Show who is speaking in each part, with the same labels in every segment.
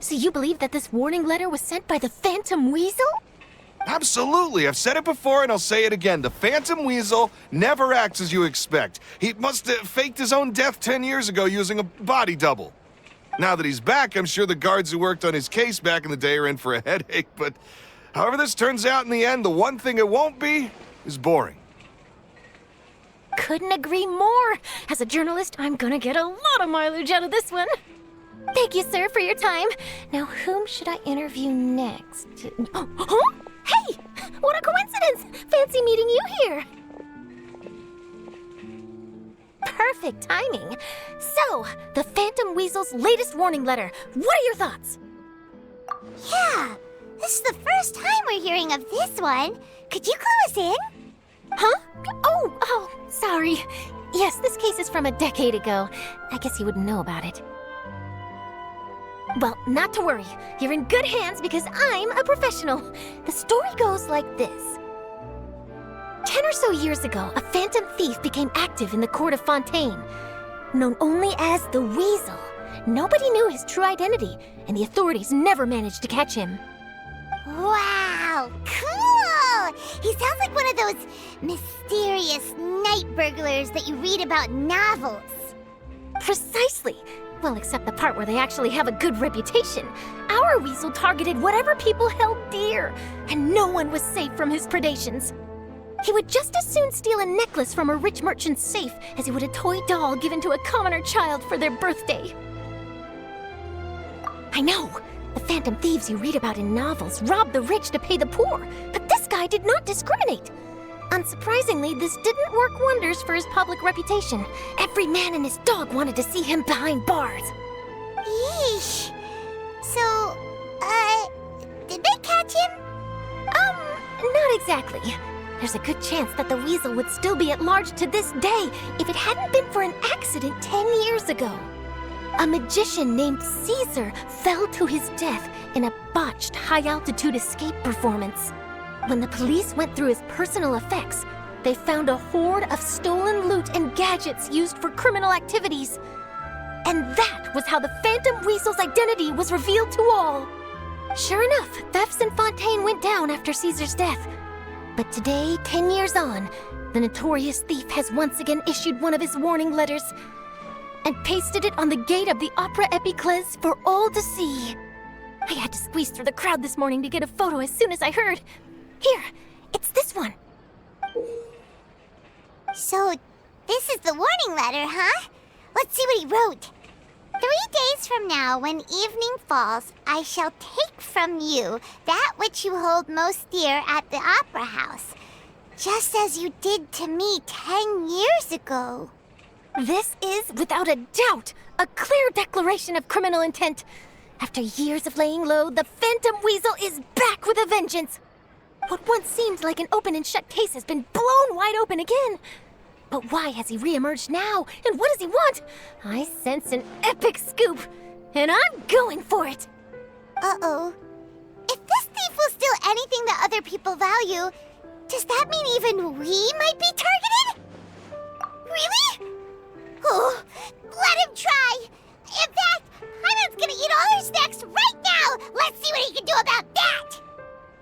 Speaker 1: So you believe that this warning letter was sent by the Phantom Weasel?
Speaker 2: Absolutely. I've said it before and I'll say it again. The Phantom Weasel never acts as you expect. He must have faked his own death 10 years ago using a body double. Now that he's back, I'm sure the guards who worked on his case back in the day are in for a headache, but however this turns out in the end, the one thing it won't be is boring.
Speaker 1: Couldn't agree more. As a journalist, I'm gonna get a lot of mileage out of this one. Thank you, sir, for your time. Now, whom should I interview next? Huh? Hey! What a coincidence! Fancy meeting you here. Perfect timing. So, the Phantom Weasel's latest warning letter. What are your thoughts?
Speaker 3: Yeah, this is the first time we're hearing of this one. Could you clue us in?
Speaker 1: Huh? Oh, sorry. Yes, this case is from a decade ago. I guess you wouldn't know about it. Well, not to worry. You're in good hands because I'm a professional. The story goes like this. 10 or so years ago, a phantom thief became active in the court of Fontaine. Known only as the Weasel, nobody knew his true identity, and the authorities never managed to catch him.
Speaker 3: Wow, cool! He sounds like one of those mysterious night burglars that you read about in novels.
Speaker 1: Precisely. Well, except the part where they actually have a good reputation. Our Weasel targeted whatever people held dear, and no one was safe from his predations. He would just as soon steal a necklace from a rich merchant's safe as he would a toy doll given to a commoner child for their birthday. I know, the phantom thieves you read about in novels rob the rich to pay the poor, but this guy did not discriminate. Unsurprisingly, this didn't work wonders for his public reputation. Every man and his dog wanted to see him behind bars.
Speaker 3: Yeesh. So, did they catch him?
Speaker 1: Not exactly. There's a good chance that the Weasel would still be at large to this day if it hadn't been for an accident 10 years ago. A magician named Cesar fell to his death in a botched high-altitude escape performance. When the police went through his personal effects, they found a hoard of stolen loot and gadgets used for criminal activities. And that was how the Phantom Weasel's identity was revealed to all. Sure enough, thefts in Fontaine went down after Caesar's death. But today, 10 years on, the notorious thief has once again issued one of his warning letters and pasted it on the gate of the Opera Epiclese for all to see. I had to squeeze through the crowd this morning to get a photo as soon as I heard. Here, it's this one.
Speaker 3: So, this is the warning letter, huh? Let's see what he wrote. 3 days from now, when evening falls, I shall take from you that which you hold most dear at the Opera House, just as you did to me 10 years ago.
Speaker 1: This is, without a doubt, a clear declaration of criminal intent. After years of laying low, the Phantom Weasel is back with a vengeance. What once seemed like an open and shut case has been blown wide open again. But why has he reemerged now? And what does he want? I sense an epic scoop, and I'm going for it.
Speaker 3: Uh-oh. If this thief will steal anything that other people value, does that mean even we might be targeted? Really? Oh, let him try. In fact, Hyman's gonna eat all her snacks right now. Let's see what he can do about that.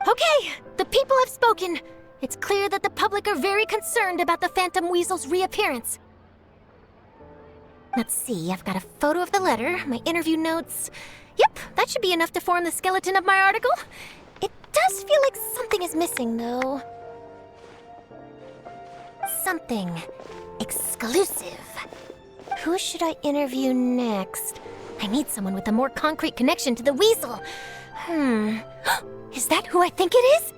Speaker 1: Okay, the people have spoken. It's clear that the public are very concerned about the Phantom Weasel's reappearance. Let's see, I've got a photo of the letter, my interview notes. Yep, that should be enough to form the skeleton of my article. It does feel like something is missing, though. Something exclusive. Who should I interview next? I need someone with a more concrete connection to the Weasel. Is that who I think it is?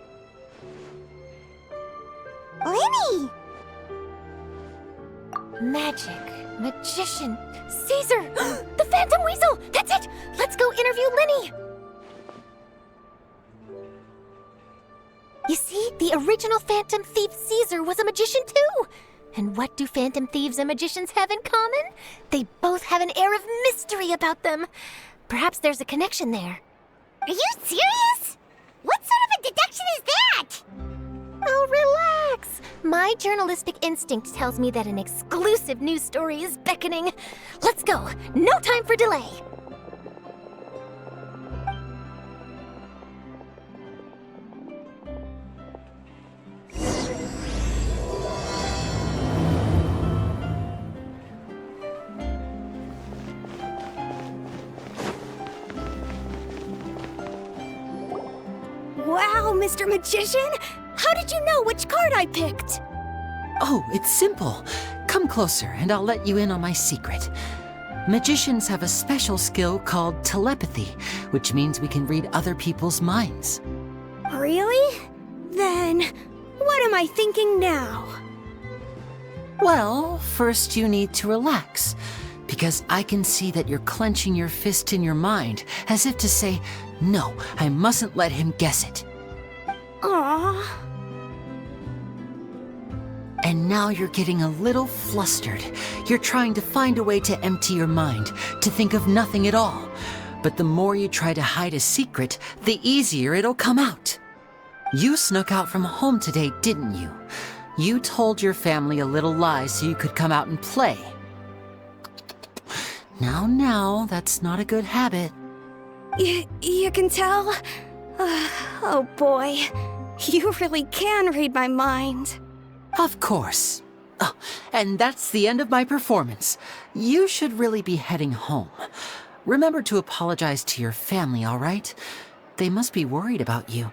Speaker 3: Lyney!
Speaker 1: Magic, magician, Cesar! The Phantom Weasel! That's it! Let's go interview Lyney! You see, the original Phantom Thief Cesar was a magician too! And what do Phantom Thieves and magicians have in common? They both have an air of mystery about them. Perhaps there's a connection there.
Speaker 3: Are you serious? What sort of a deduction is that?
Speaker 1: Oh, relax. My journalistic instinct tells me that an exclusive news story is beckoning. Let's go. No time for delay.
Speaker 4: Wow, Mr. Magician! How did you know which card I picked?
Speaker 5: Oh, it's simple. Come closer and I'll let you in on my secret. Magicians have a special skill called telepathy, which means we can read other people's minds.
Speaker 4: Really? Then, what am I thinking now?
Speaker 5: Well, first you need to relax, because I can see that you're clenching your fist in your mind, as if to say, no, I mustn't let him guess it.
Speaker 4: Aww.
Speaker 5: And now you're getting a little flustered. You're trying to find a way to empty your mind, to think of nothing at all. But the more you try to hide a secret, the easier it'll come out. You snuck out from home today, didn't you? You told your family a little lie so you could come out and play. Now, that's not a good habit.
Speaker 4: You can tell? Oh boy, you really can read my mind.
Speaker 5: Of course. Oh, and that's the end of my performance. You should really be heading home. Remember to apologize to your family, all right? They must be worried about you.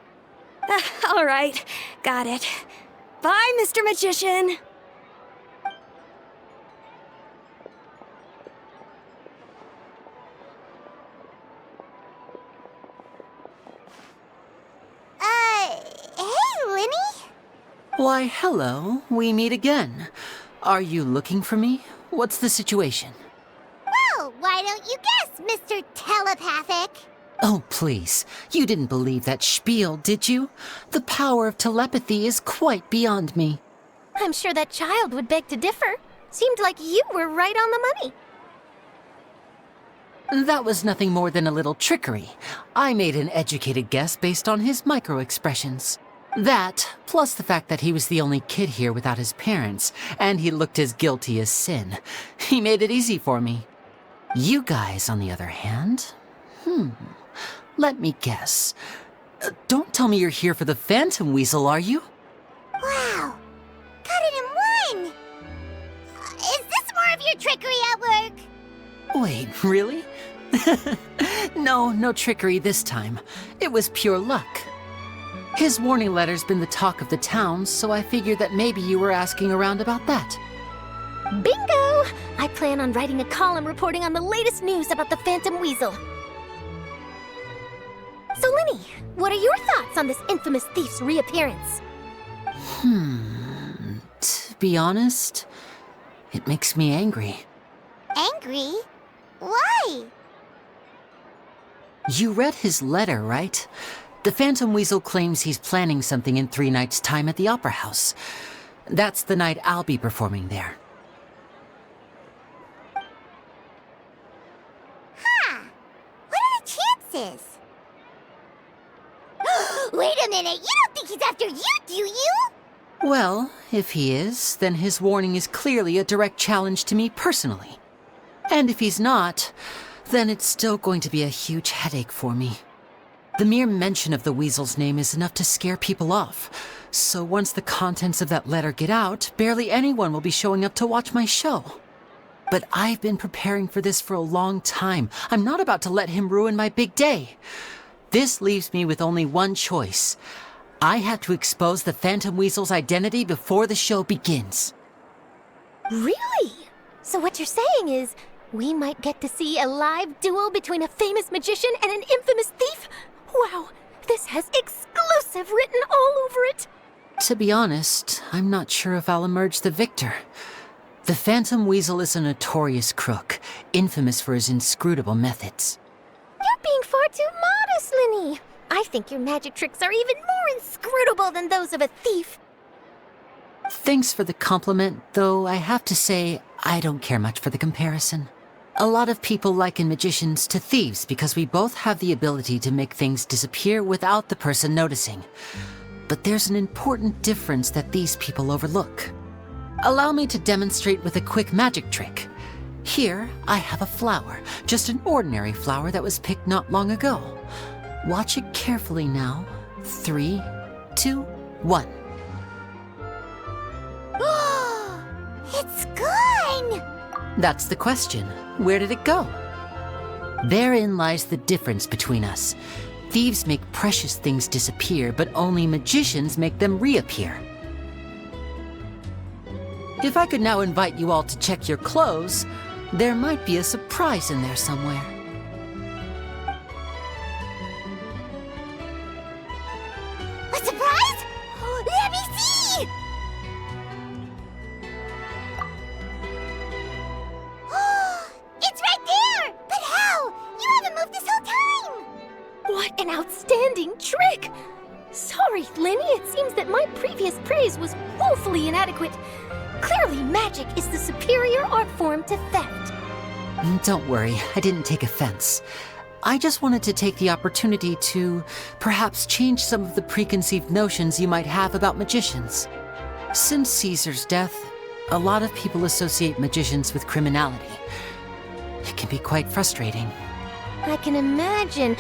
Speaker 4: All right, got it. Bye, Mr. Magician.
Speaker 3: Hey, Lyney?
Speaker 5: Why, hello. We meet again. Are you looking for me? What's the situation?
Speaker 3: Well, why don't you guess, Mr. Telepathic?
Speaker 5: Oh, please. You didn't believe that spiel, did you? The power of telepathy is quite beyond me.
Speaker 1: I'm sure that child would beg to differ. Seemed like you were right on the money.
Speaker 5: That was nothing more than a little trickery. I made an educated guess based on his micro-expressions. That, plus the fact that he was the only kid here without his parents, and he looked as guilty as sin. He made it easy for me. You guys, on the other hand, let me guess. Don't tell me you're here for the Phantom Weasel, are you?
Speaker 3: Wow, got it in one! Is this more of your trickery at work?
Speaker 5: Wait, really? No trickery this time. It was pure luck. His warning letter's been the talk of the town, so I figured that maybe you were asking around about that.
Speaker 1: Bingo! I plan on writing a column reporting on the latest news about the Phantom Weasel. So, Lyney, what are your thoughts on this infamous thief's reappearance?
Speaker 5: To be honest, it makes me angry.
Speaker 3: Angry? Why?
Speaker 5: You read his letter, right? The Phantom Weasel claims he's planning something in 3 nights' time at the Opera House. That's the night I'll be performing there.
Speaker 3: Huh. What are the chances? Wait a minute, you don't think he's after you, do you?
Speaker 5: Well, if he is, then his warning is clearly a direct challenge to me personally. And if he's not, then it's still going to be a huge headache for me. The mere mention of the Weasel's name is enough to scare people off. So once the contents of that letter get out, barely anyone will be showing up to watch my show. But I've been preparing for this for a long time. I'm not about to let him ruin my big day. This leaves me with only one choice. I have to expose the Phantom Weasel's identity before the show begins.
Speaker 1: Really? So what you're saying is, we might get to see a live duel between a famous magician and an infamous thief? Wow, this has exclusive written all over it.
Speaker 5: To be honest, I'm not sure if I'll emerge the victor. The Phantom Weasel is a notorious crook, infamous for his inscrutable methods.
Speaker 1: You're being far too modest, Lyney. I think your magic tricks are even more inscrutable than those of a thief.
Speaker 5: Thanks for the compliment, though I have to say I don't care much for the comparison. A lot of people liken magicians to thieves because we both have the ability to make things disappear without the person noticing. But there's an important difference that these people overlook. Allow me to demonstrate with a quick magic trick. Here, I have a flower, just an ordinary flower that was picked not long ago. Watch it carefully now. 3, 2, 1.
Speaker 3: It's gone!
Speaker 5: That's the question. Where did it go? Therein lies the difference between us. Thieves make precious things disappear, but only magicians make them reappear. If I could now invite you all to check your clothes, there might be a surprise in there somewhere.
Speaker 3: A surprise? Let me see! It's right there! But how? You haven't moved this whole time!
Speaker 1: What an outstanding trick! Sorry, Lyney, it seems that my previous praise was woefully inadequate. Clearly, magic is the superior art form to theft.
Speaker 5: Don't worry, I didn't take offense. I just wanted to take the opportunity to perhaps change some of the preconceived notions you might have about magicians. Since Cesar's death, a lot of people associate magicians with criminality. It can be quite frustrating.
Speaker 1: I can imagine.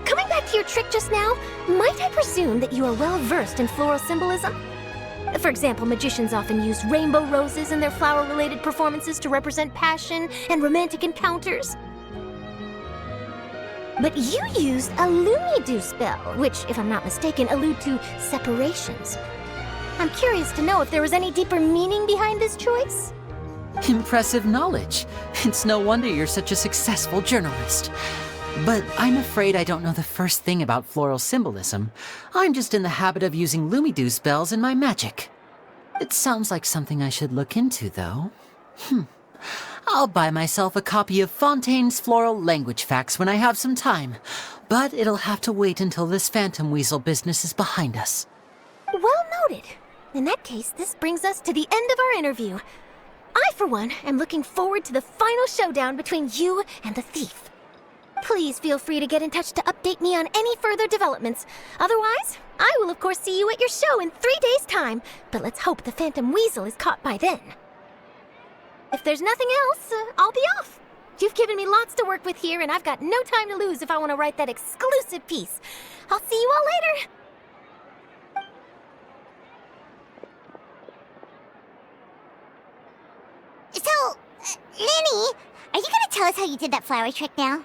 Speaker 1: Coming back to your trick just now, might I presume that you are well versed in floral symbolism? For example, magicians often use rainbow roses in their flower-related performances to represent passion and romantic encounters. But you used a Lumidu spell, which, if I'm not mistaken, allude to separations. I'm curious to know if there was any deeper meaning behind this choice?
Speaker 5: Impressive knowledge. It's no wonder you're such a successful journalist. But I'm afraid I don't know the first thing about floral symbolism. I'm just in the habit of using Lumidu spells in my magic. It sounds like something I should look into, though. I'll buy myself a copy of Fontaine's Floral Language Facts when I have some time. But it'll have to wait until this Phantom Weasel business is behind us.
Speaker 1: Well noted. In that case, this brings us to the end of our interview. I, for one, am looking forward to the final showdown between you and the thief. Please feel free to get in touch to update me on any further developments. Otherwise, I will of course see you at your show in 3 days' time, but let's hope the Phantom Weasel is caught by then. If there's nothing else, I'll be off. You've given me lots to work with here, and I've got no time to lose if I want to write that exclusive piece. I'll see you all later.
Speaker 3: So, Lyney, are you gonna tell us how you did that flower trick now?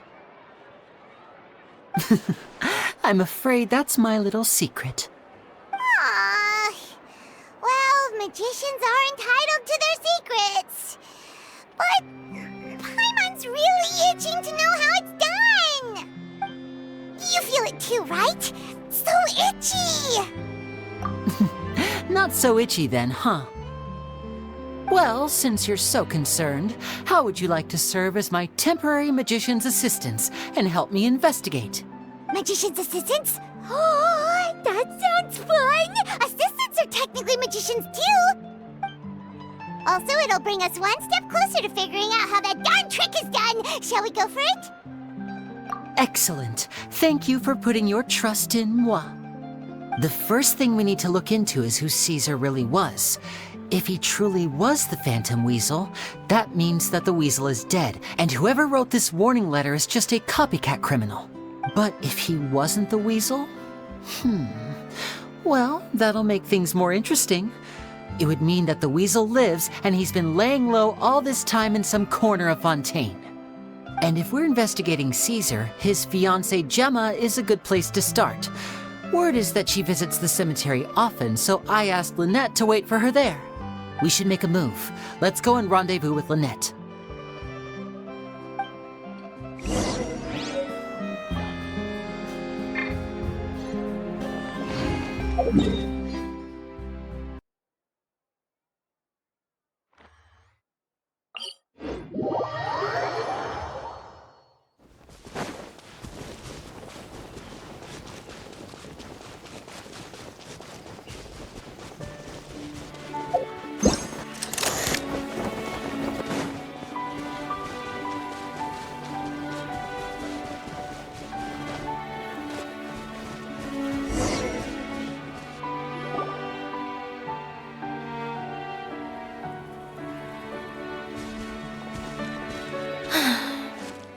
Speaker 5: I'm afraid that's my little secret.
Speaker 3: Aww. Well, magicians are entitled to their secrets. But Paimon's really itching to know how it's done. You feel it too, right? So itchy.
Speaker 5: Not so itchy then, huh? Well, since you're so concerned, how would you like to serve as my temporary magician's assistants and help me investigate?
Speaker 3: Magician's assistants? Oh, that sounds fun! Assistants are technically magicians too! Also, it'll bring us one step closer to figuring out how that darn trick is done! Shall we go for it?
Speaker 5: Excellent. Thank you for putting your trust in moi. The first thing we need to look into is who Cesar really was. If he truly was the Phantom Weasel, that means that the Weasel is dead, and whoever wrote this warning letter is just a copycat criminal. But if he wasn't the Weasel? Well, that'll make things more interesting. It would mean that the Weasel lives, and he's been laying low all this time in some corner of Fontaine. And if we're investigating Cesar, his fiancée Jemma is a good place to start. Word is that she visits the cemetery often, so I asked Lynette to wait for her there. We should make a move. Let's go and rendezvous with Lynette.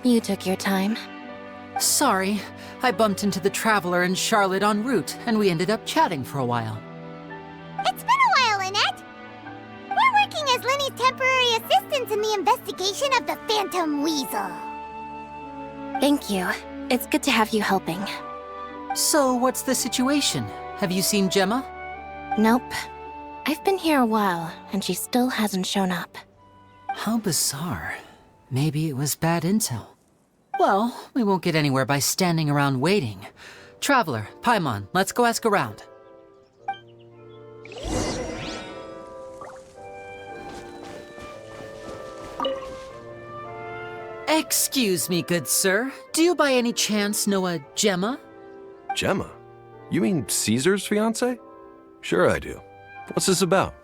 Speaker 1: You took your time.
Speaker 5: Sorry, I bumped into the Traveler and Charlotte en route, and we ended up chatting for a while.
Speaker 3: It's been a while, Lynette. We're working as Lyney's temporary assistants in the investigation of the Phantom Weasel.
Speaker 1: Thank you. It's good to have you helping.
Speaker 5: So, what's the situation? Have you seen Jemma?
Speaker 1: Nope. I've been here a while, and she still hasn't shown up.
Speaker 5: How bizarre. Maybe it was bad intel. Well, we won't get anywhere by standing around waiting. Traveler, Paimon, let's go ask around. Excuse me, good sir. Do you by any chance know a Jemma?
Speaker 6: Jemma? You mean Cesar's fiancé? Sure I do. What's this about?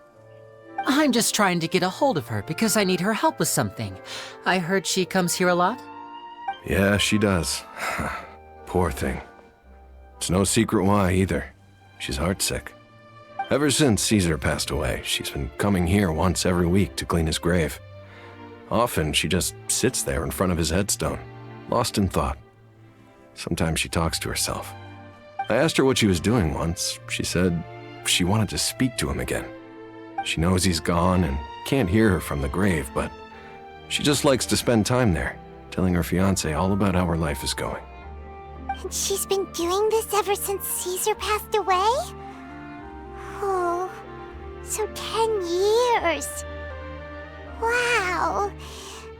Speaker 5: I'm just trying to get a hold of her because I need her help with something. I heard she comes here a lot.
Speaker 6: Yeah, she does. Poor thing. It's no secret why either. She's heartsick. Ever since Cesar passed away, she's been coming here once every week to clean his grave. Often she just sits there in front of his headstone, lost in thought. Sometimes she talks to herself. I asked her what she was doing once. She said she wanted to speak to him again. She knows he's gone and can't hear her from the grave, but she just likes to spend time there, telling her fiancé all about how her life is going.
Speaker 3: And she's been doing this ever since Cesar passed away? Oh, so 10 years. Wow.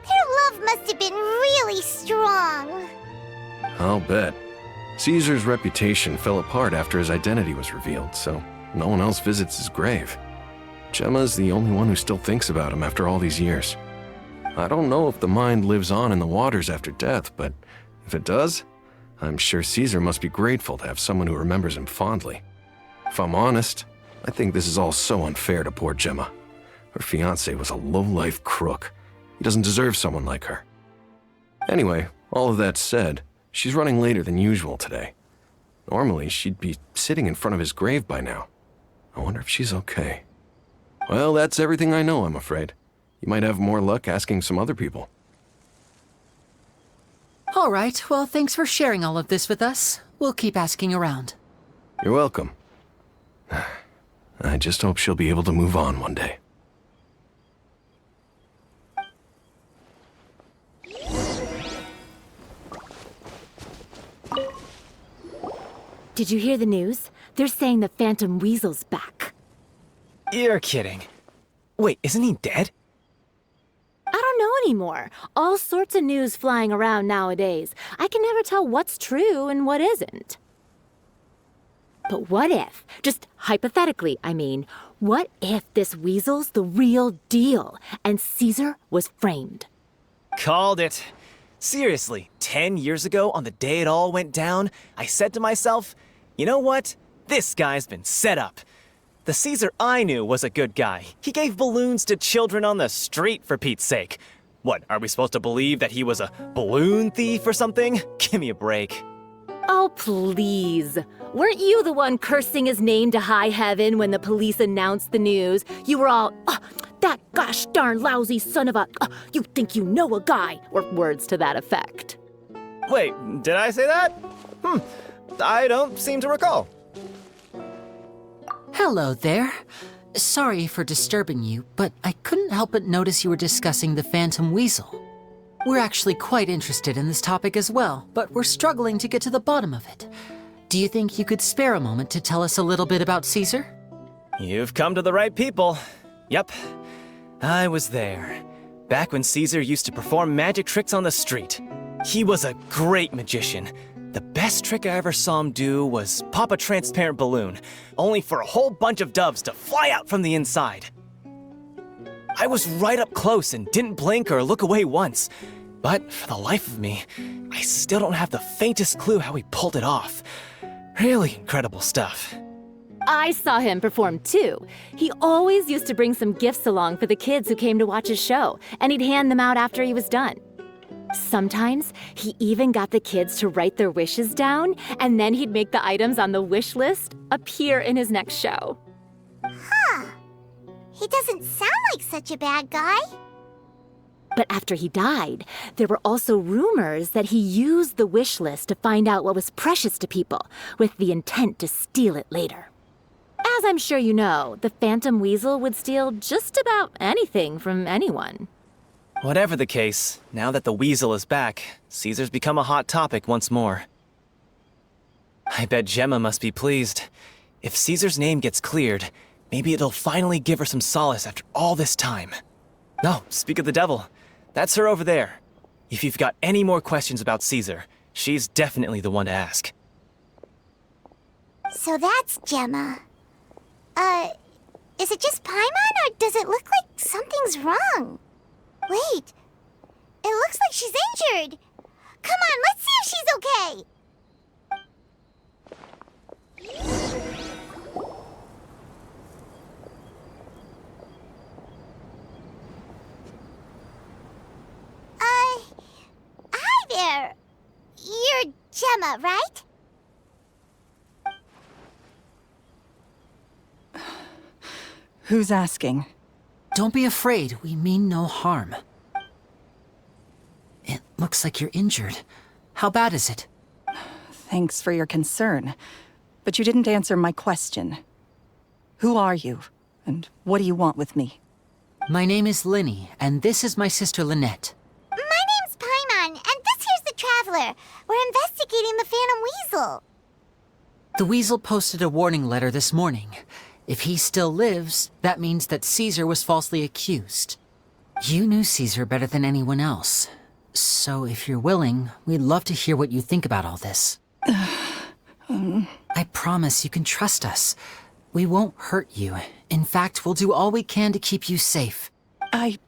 Speaker 3: Their love must have been really strong.
Speaker 6: I'll bet. Caesar's reputation fell apart after his identity was revealed, so no one else visits his grave. Jemma's the only one who still thinks about him after all these years. I don't know if the mind lives on in the waters after death, but if it does, I'm sure Cesar must be grateful to have someone who remembers him fondly. If I'm honest, I think this is all so unfair to poor Jemma. Her fiancé was a low-life crook. He doesn't deserve someone like her. Anyway, all of that said, she's running later than usual today. Normally, she'd be sitting in front of his grave by now. I wonder if she's okay. Well, that's everything I know, I'm afraid. You might have more luck asking some other people.
Speaker 5: All right, well, thanks for sharing all of this with us. We'll keep asking around.
Speaker 6: You're welcome. I just hope she'll be able to move on one day.
Speaker 7: Did you hear the news? They're saying the Phantom Weasel's back.
Speaker 8: You're kidding. Wait, isn't he dead?
Speaker 7: I don't know anymore. All sorts of news flying around nowadays. I can never tell what's true and what isn't. But what if, just hypothetically, I mean, what if this weasel's the real deal and Cesar was framed?
Speaker 8: Called it. Seriously, 10 years ago, on the day it all went down, I said to myself, you know what? This guy's been set up. The Cesar I knew was a good guy. He gave balloons to children on the street, for Pete's sake. What, are we supposed to believe that he was a balloon thief or something? Give me a break.
Speaker 7: Oh, please. Weren't you the one cursing his name to high heaven when the police announced the news? You were all, that gosh darn lousy son of a, you think you know a guy, or words to that effect.
Speaker 8: Wait, did I say that? I don't seem to recall.
Speaker 5: Hello there. Sorry for disturbing you, but I couldn't help but notice you were discussing the Phantom Weasel. We're actually quite interested in this topic as well, but we're struggling to get to the bottom of it. Do you think you could spare a moment to tell us a little bit about Cesar?
Speaker 8: You've come to the right people. Yep, I was there. Back when Cesar used to perform magic tricks on the street. He was a great magician. The best trick I ever saw him do was pop a transparent balloon, only for a whole bunch of doves to fly out from the inside. I was right up close and didn't blink or look away once, but for the life of me, I still don't have the faintest clue how he pulled it off. Really incredible stuff.
Speaker 7: I saw him perform too. He always used to bring some gifts along for the kids who came to watch his show, and he'd hand them out after he was done. Sometimes he even got the kids to write their wishes down, and then he'd make the items on the wish list appear in his next show.
Speaker 3: Huh. He doesn't sound like such a bad guy.
Speaker 7: But after he died, there were also rumors that he used the wish list to find out what was precious to people, with the intent to steal it later. As I'm sure you know, the Phantom Weasel would steal just about anything from anyone.
Speaker 8: Whatever the case, now that the Weasel is back, Cesar's become a hot topic once more. I bet Jemma must be pleased. If Cesar's name gets cleared, maybe it'll finally give her some solace after all this time. No, speak of the devil. That's her over there. If you've got any more questions about Cesar, she's definitely the one to ask.
Speaker 3: So that's Jemma. Is it just Paimon, or does it look like something's wrong? Wait, it looks like she's injured. Come on, let's see if she's okay. Hi there. You're Jemma, right?
Speaker 9: Who's asking?
Speaker 5: Don't be afraid, we mean no harm. It looks like you're injured. How bad is it?
Speaker 9: Thanks for your concern, but you didn't answer my question. Who are you, and what do you want with me?
Speaker 5: My name is Lyney, and this is my sister Lynette.
Speaker 3: My name's Paimon, and this here's the Traveler. We're investigating the Phantom Weasel.
Speaker 5: The Weasel posted a warning letter this morning. If he still lives, that means that Cesar was falsely accused. You knew Cesar better than anyone else. So if you're willing, we'd love to hear what you think about all this. I promise you can trust us. We won't hurt you. In fact, we'll do all we can to keep you safe.
Speaker 9: I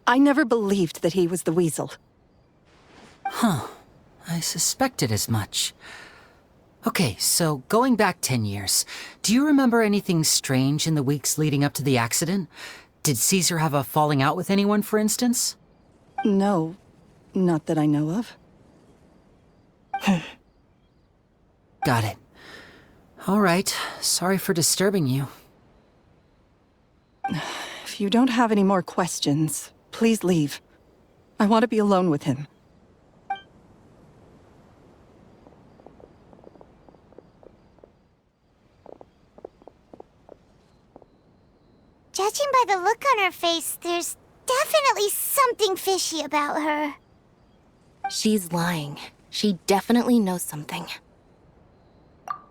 Speaker 9: never believed that he was the Weasel.
Speaker 5: Huh. I suspected as much. Okay, so going back 10 years, do you remember anything strange in the weeks leading up to the accident? Did Cesar have a falling out with anyone, for instance?
Speaker 9: No, not that I know of.
Speaker 5: Got it. All right, sorry for disturbing you.
Speaker 9: If you don't have any more questions, please leave. I want to be alone with him.
Speaker 3: Judging by the look on her face, there's definitely something fishy about her.
Speaker 1: She's lying. She definitely knows something.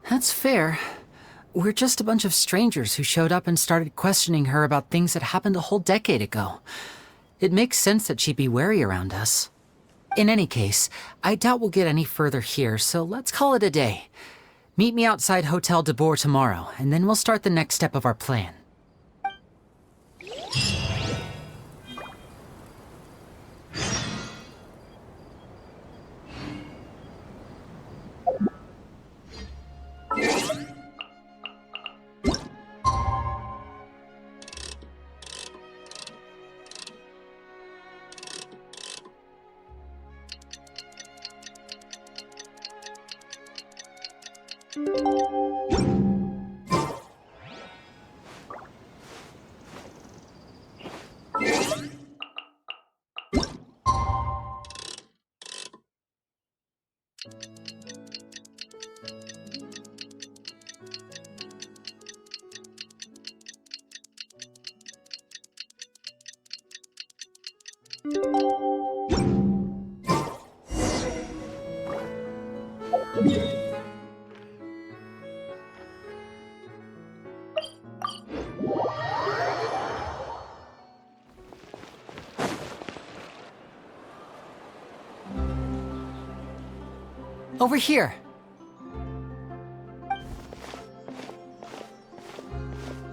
Speaker 5: That's fair. We're just a bunch of strangers who showed up and started questioning her about things that happened a whole decade ago. It makes sense that she'd be wary around us. In any case, I doubt we'll get any further here, so let's call it a day. Meet me outside Hotel de Boer tomorrow, and then we'll start the next step of our plan. over here.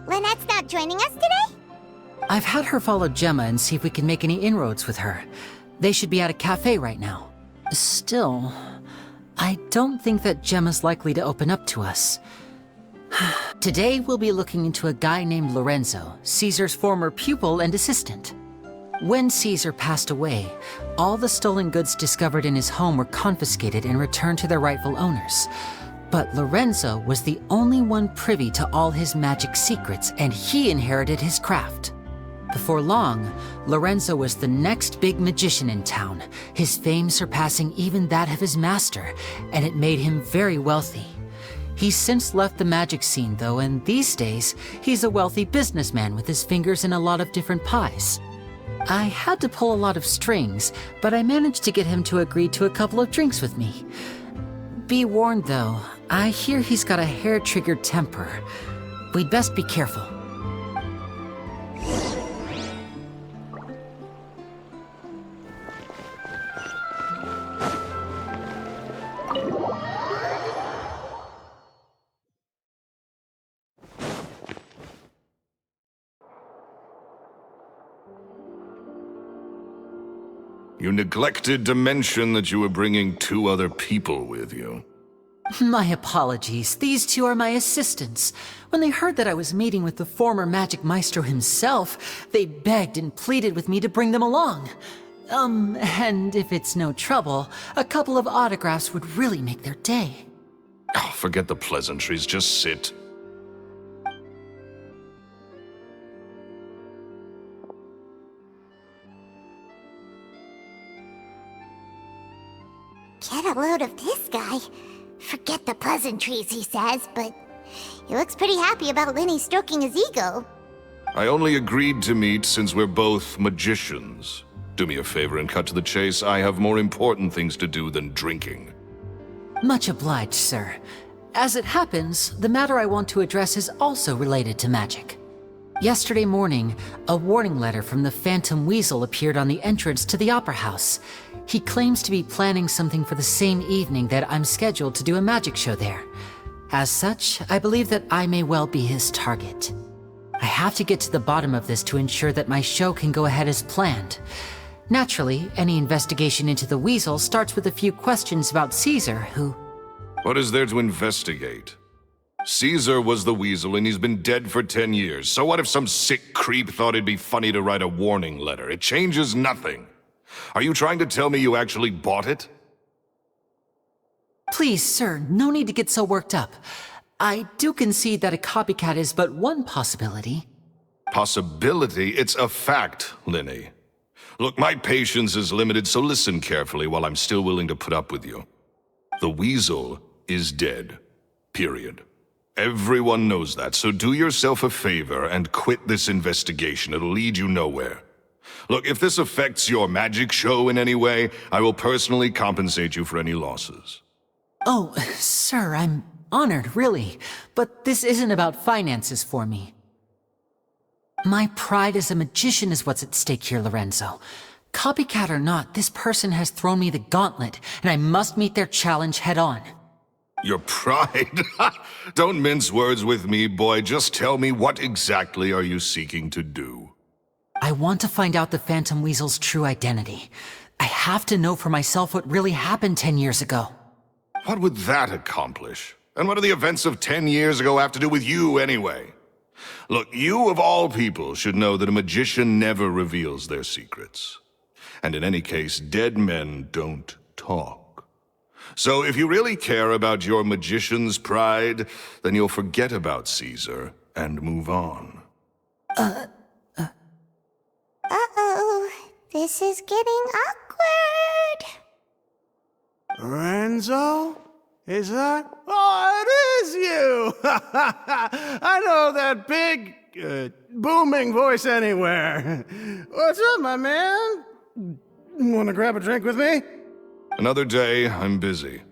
Speaker 3: Lynette's not joining us today?
Speaker 5: I've had her follow Jemma and see if we can make any inroads with her. They should be at a cafe right now. Still, I don't think that Gemma's likely to open up to us. Today, we'll be looking into a guy named Lorenzo, Cesar's former pupil and assistant. When Cesar passed away, all the stolen goods discovered in his home were confiscated and returned to their rightful owners. But Lorenzo was the only one privy to all his magic secrets, and he inherited his craft. Before long, Lorenzo was the next big magician in town, his fame surpassing even that of his master, and it made him very wealthy. He's since left the magic scene though, and these days, he's a wealthy businessman with his fingers in a lot of different pies. I had to pull a lot of strings, but I managed to get him to agree to a couple of drinks with me. Be warned though, I hear he's got a hair-triggered temper. We'd best be careful.
Speaker 2: You neglected to mention that you were bringing 2 other people with you.
Speaker 5: My apologies. These 2 are my assistants. When they heard that I was meeting with the former magic maestro himself, they begged and pleaded with me to bring them along. And if it's no trouble, a couple of autographs would really make their day.
Speaker 2: Oh, forget the pleasantries, just sit.
Speaker 3: Get a load of this guy. Forget the pleasantries, he says, but he looks pretty happy about Lyney stroking his ego.
Speaker 2: I only agreed to meet since we're both magicians. Do me a favor and cut to the chase. I have more important things to do than drinking.
Speaker 5: Much obliged, sir. As it happens, the matter I want to address is also related to magic. Yesterday morning, a warning letter from the Phantom Weasel appeared on the entrance to the Opera House. He claims to be planning something for the same evening that I'm scheduled to do a magic show there. As such, I believe that I may well be his target. I have to get to the bottom of this to ensure that my show can go ahead as planned. Naturally, any investigation into the Weasel starts with a few questions about Cesar, who...
Speaker 2: What is there to investigate? Cesar was the Weasel and he's been dead for 10 years. So what if some sick creep thought it'd be funny to write a warning letter? It changes nothing. Are you trying to tell me you actually bought it?
Speaker 5: Please, sir, no need to get so worked up. I do concede that a copycat is but one possibility.
Speaker 2: Possibility? It's a fact, Lyney. Look, my patience is limited, so listen carefully while I'm still willing to put up with you. The Weasel is dead. Period. Everyone knows that, so do yourself a favor and quit this investigation. It'll lead you nowhere. Look, if this affects your magic show in any way, I will personally compensate you for any losses.
Speaker 5: Oh, sir, I'm honored, really. But this isn't about finances for me. My pride as a magician is what's at stake here, Lorenzo. Copycat or not, this person has thrown me the gauntlet, and I must meet their challenge head on.
Speaker 2: Your pride? Don't mince words with me, boy. Just tell me, what exactly are you seeking to do?
Speaker 5: I want to find out the Phantom Weasel's true identity. I have to know for myself what really happened 10 years ago.
Speaker 2: What would that accomplish? And what do the events of 10 years ago have to do with you, anyway? Look, you of all people should know that a magician never reveals their secrets. And in any case, dead men don't talk. So if you really care about your magician's pride, then you'll forget about Cesar and move on.
Speaker 3: Uh-oh. This is getting awkward.
Speaker 10: Lorenzo? Is that? Oh, it is you! I know that big, booming voice anywhere. What's up, my man? Want to grab a drink with me?
Speaker 2: Another day, I'm busy.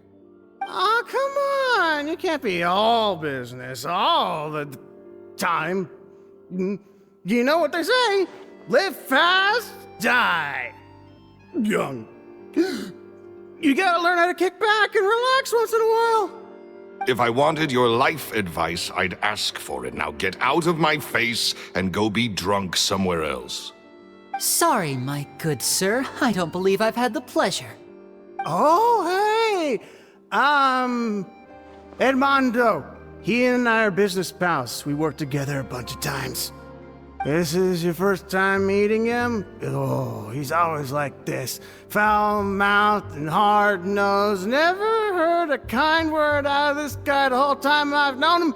Speaker 10: Oh, come on. You can't be all business all the time. You know what they say? Live fast, die young. You gotta learn how to kick back and relax once in a while.
Speaker 2: If I wanted your life advice, I'd ask for it. Now get out of my face and go be drunk somewhere else.
Speaker 5: Sorry, my good sir. I don't believe I've had the pleasure.
Speaker 10: Oh, hey! Edmondo. He and I are business pals. We worked together a bunch of times. This is your first time meeting him? Oh, he's always like this. Foul-mouthed and hard-nosed. Never heard a kind word out of this guy the whole time I've known him.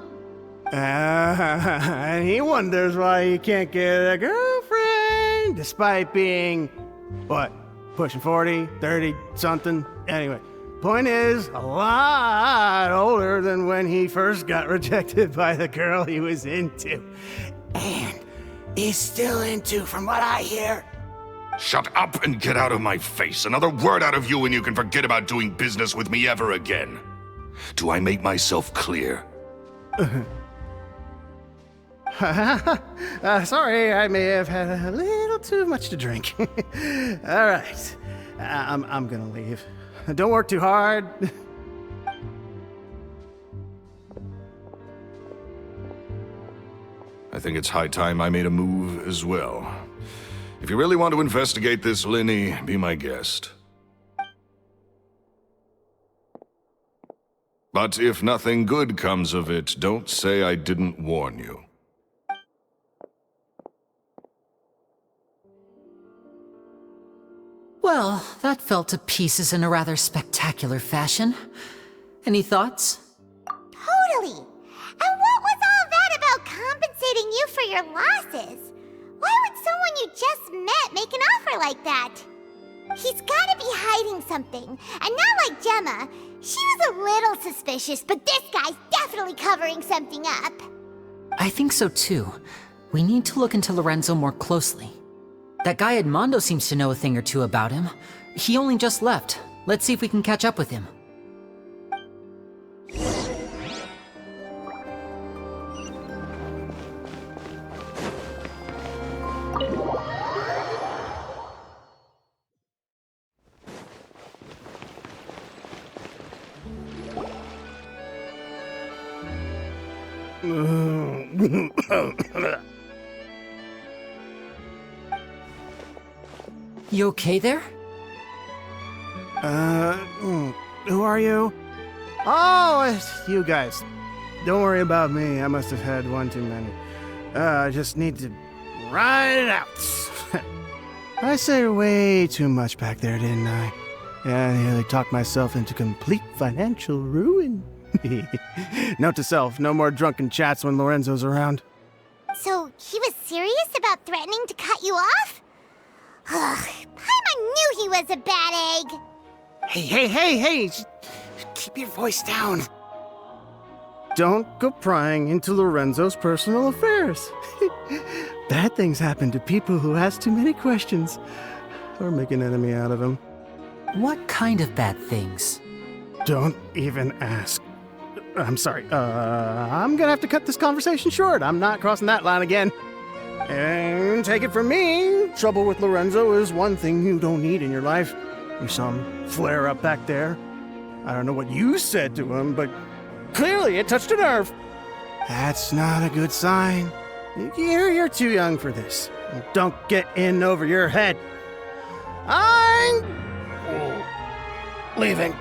Speaker 10: And he wonders why he can't get a girlfriend, despite being, what, pushing 40, 30, something? Anyway, point is, a lot older than when he first got rejected by the girl he was into. And he's still into, from what I hear.
Speaker 2: Shut up and get out of my face. Another word out of you and you can forget about doing business with me ever again. Do I make myself clear?
Speaker 10: Sorry, I may have had a little too much to drink. All right, I'm gonna leave. Don't work too hard.
Speaker 2: I think it's high time I made a move as well. If you really want to investigate this, Lyney, be my guest. But if nothing good comes of it, don't say I didn't warn you.
Speaker 5: Well, that fell to pieces in a rather spectacular fashion. Any thoughts?
Speaker 3: Totally. And what was all that about compensating you for your losses? Why would someone you just met make an offer like that? He's gotta be hiding something. And not like Jemma. She was a little suspicious, but this guy's definitely covering something up.
Speaker 5: I think so too. We need to look into Lorenzo more closely. That guy Edmondo seems to know a thing or two about him. He only just left. Let's see if we can catch up with him. You okay there?
Speaker 10: Who are you? Oh, it's you guys. Don't worry about me. I must have had one too many. I just need to ride it out. I said way too much back there, didn't I? Yeah, I nearly talked myself into complete financial ruin. Note to self, no more drunken chats when Lorenzo's around.
Speaker 3: So, he was serious about threatening to cut you off? Ugh, Paimon knew he was a bad egg!
Speaker 10: Hey! Keep your voice down. Don't go prying into Lorenzo's personal affairs. Bad things happen to people who ask too many questions, or make an enemy out of him.
Speaker 5: What kind of bad things?
Speaker 10: Don't even ask. I'm sorry, I'm gonna have to cut this conversation short. I'm not crossing that line again. And take it from me, trouble with Lorenzo is one thing you don't need in your life. You saw him flare up back there. I don't know what you said to him, but clearly it touched a nerve. That's not a good sign. You're too young for this. Don't get in over your head. I'm leaving.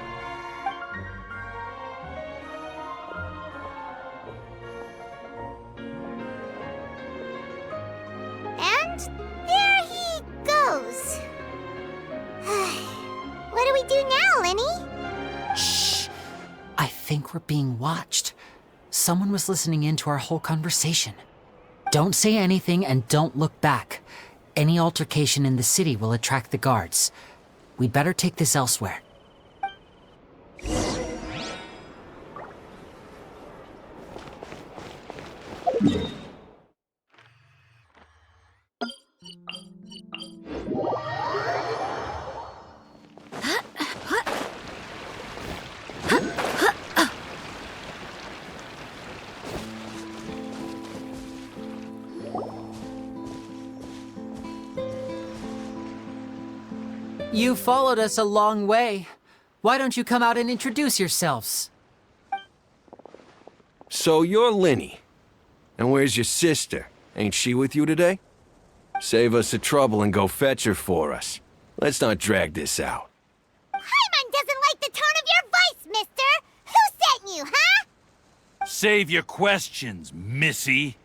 Speaker 3: And there he goes. What do we do now, Lyney?
Speaker 5: Shh! I think we're being watched. Someone was listening in to our whole conversation. Don't say anything and don't look back. Any altercation in the city will attract the guards. We'd better take this elsewhere. You followed us a long way. Why don't you come out and introduce yourselves?
Speaker 6: So you're Lyney. And where's your sister? Ain't she with you today? Save us the trouble and go fetch her for us. Let's not drag this out.
Speaker 3: Paimon doesn't like the tone of your voice, mister! Who sent you, huh?
Speaker 11: Save your questions, missy.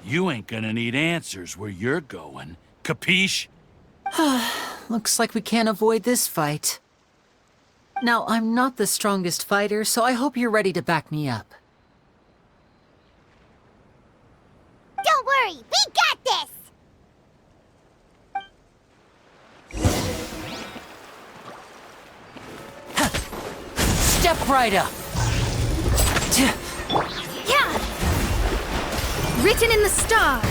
Speaker 11: You ain't gonna need answers where you're going. Capiche?
Speaker 5: Looks like we can't avoid this fight. Now, I'm not the strongest fighter, so I hope you're ready to back me up.
Speaker 3: Don't worry, we got this!
Speaker 5: Step right up!
Speaker 4: Yeah! Written in the stars!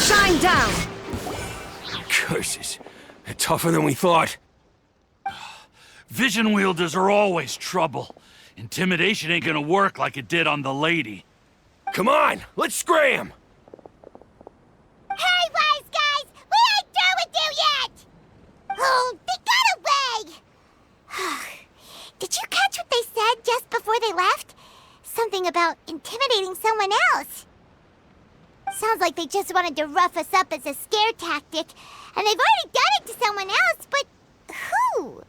Speaker 4: Shine down!
Speaker 6: Curses. They're tougher than we thought.
Speaker 11: Vision wielders are always trouble. Intimidation ain't gonna work like it did on the lady.
Speaker 6: Come on, let's scram!
Speaker 3: Hey, wise guys! We ain't through with you yet! Oh, they got away! Did you catch what they said just before they left? Something about intimidating someone else. Sounds like they just wanted to rough us up as a scare tactic, and they've already done it to someone else, but who?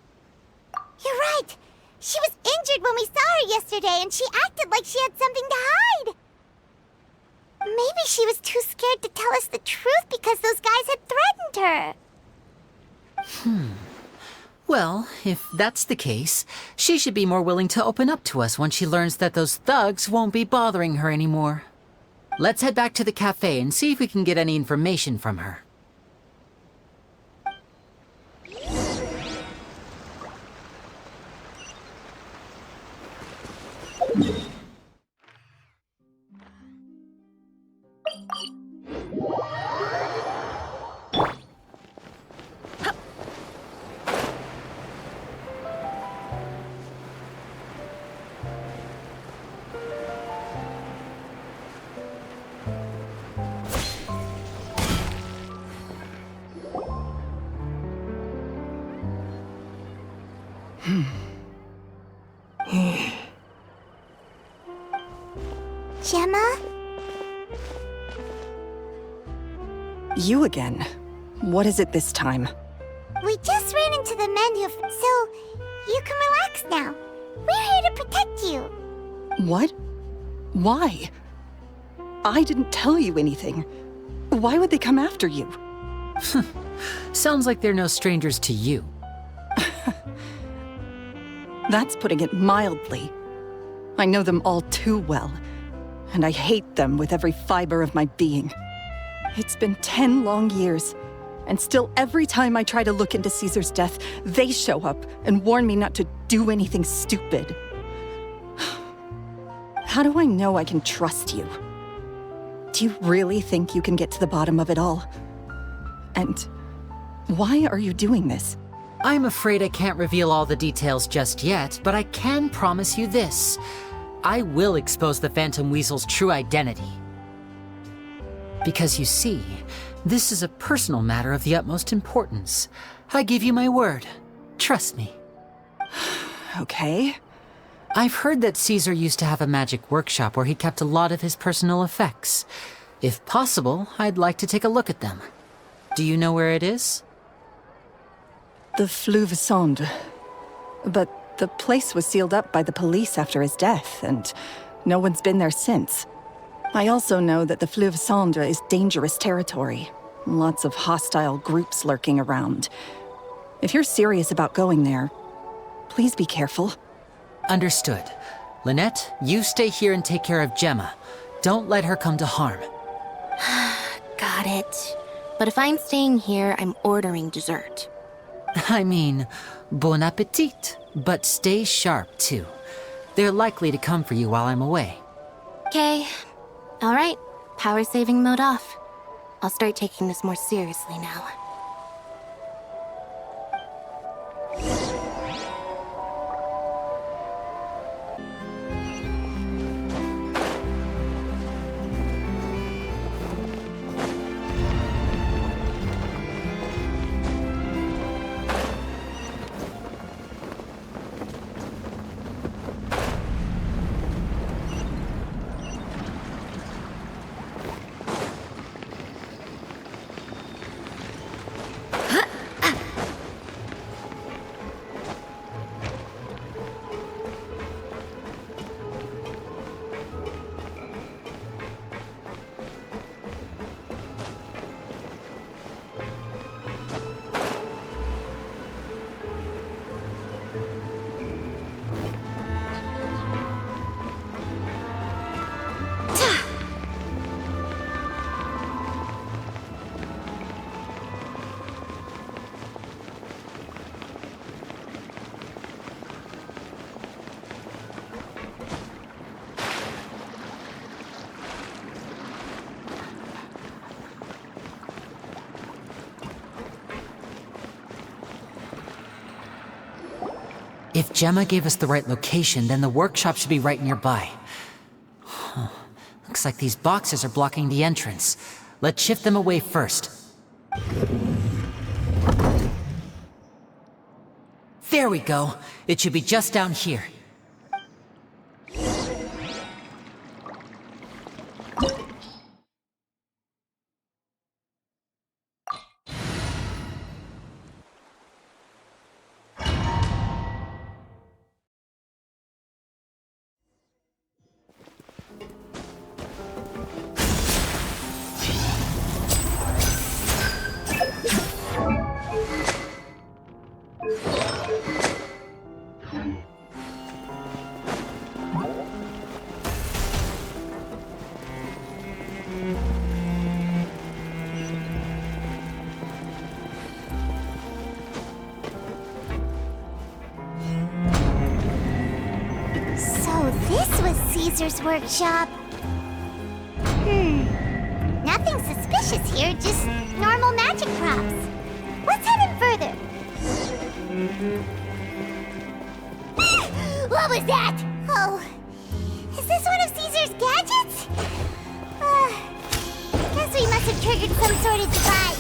Speaker 3: You're right. She was injured when we saw her yesterday, and she acted like she had something to hide. Maybe she was too scared to tell us the truth because those guys had threatened her.
Speaker 5: Well, if that's the case, she should be more willing to open up to us once she learns that those thugs won't be bothering her anymore. Let's head back to the cafe and see if we can get any information from her.
Speaker 3: Jemma?
Speaker 9: You again. What is it this time?
Speaker 3: We just ran into the men who... So, you can relax now. We're here to protect you.
Speaker 9: What? Why? I didn't tell you anything. Why would they come after you?
Speaker 5: Sounds like they're no strangers to you.
Speaker 9: That's putting it mildly. I know them all too well, and I hate them with every fiber of my being. It's been 10 long years, and still every time I try to look into Cesar's death, they show up and warn me not to do anything stupid. How do I know I can trust you? Do you really think you can get to the bottom of it all? And why are you doing this?
Speaker 5: I'm afraid I can't reveal all the details just yet, but I can promise you this. I will expose the Phantom Weasel's true identity. Because you see, this is a personal matter of the utmost importance. I give you my word. Trust me.
Speaker 9: Okay.
Speaker 5: I've heard that Cesar used to have a magic workshop where he kept a lot of his personal effects. If possible, I'd like to take a look at them. Do you know where it is?
Speaker 9: The Fuscus. But the place was sealed up by the police after his death, and no one's been there since. I also know that the Fuscus is dangerous territory. Lots of hostile groups lurking around. If you're serious about going there, please be careful.
Speaker 5: Understood. Lynette, you stay here and take care of Jemma. Don't let her come to harm.
Speaker 1: Got it. But if I'm staying here, I'm ordering dessert.
Speaker 5: I mean, bon appetit, but stay sharp too. They're likely to come for you while I'm away.
Speaker 1: Okay. All right. Power saving mode off. I'll start taking this more seriously now.
Speaker 5: If Jemma gave us the right location, then the workshop should be right nearby. Looks like these boxes are blocking the entrance. Let's shift them away first. There we go. It should be just down here.
Speaker 3: This was Cesar's workshop. Nothing suspicious here, just normal magic props. Let's head in further. What was that? Oh, is this one of Cesar's gadgets? Guess we must have triggered some sort of device.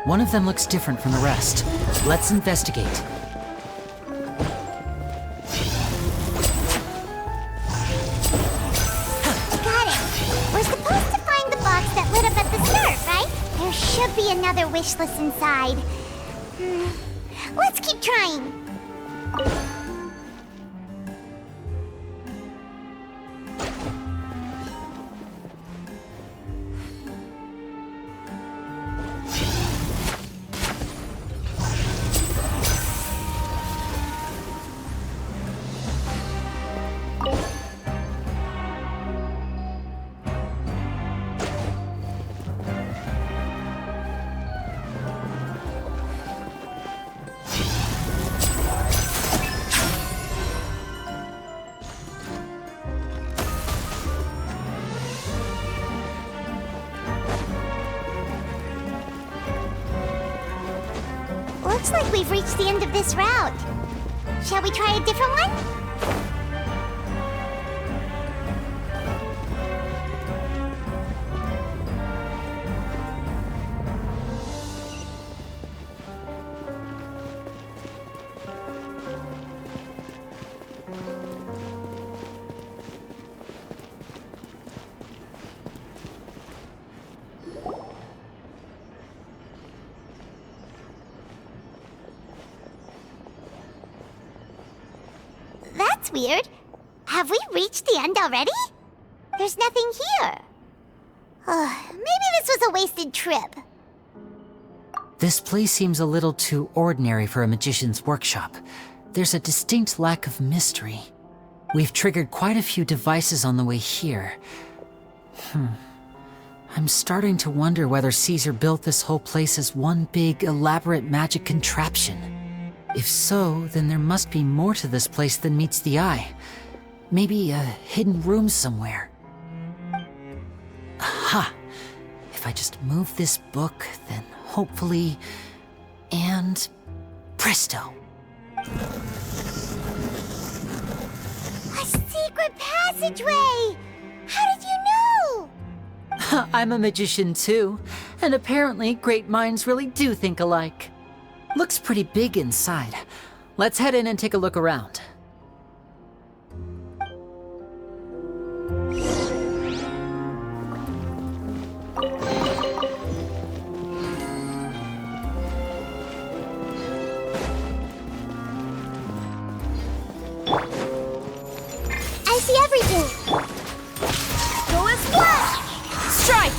Speaker 5: One of them looks different from the rest. Let's investigate.
Speaker 3: Got it. We're supposed to find the box that lit up at the start, right? There should be another wish list inside. Let's keep trying. Looks like we've reached the end of this route. Shall we try a different one? That's weird. Have we reached the end already? There's nothing here. Maybe this was a wasted trip.
Speaker 5: This place seems a little too ordinary for a magician's workshop. There's a distinct lack of mystery. We've triggered quite a few devices on the way here. I'm starting to wonder whether Cesar built this whole place as one big, elaborate magic contraption. If so, then there must be more to this place than meets the eye. Maybe a hidden room somewhere. Aha! If I just move this book, then hopefully... And... presto!
Speaker 3: A secret passageway! How did you know?
Speaker 5: I'm a magician too, and apparently great minds really do think alike. Looks pretty big inside. Let's head in and take a look around.
Speaker 3: I see everything! Go and splash!
Speaker 4: Strike!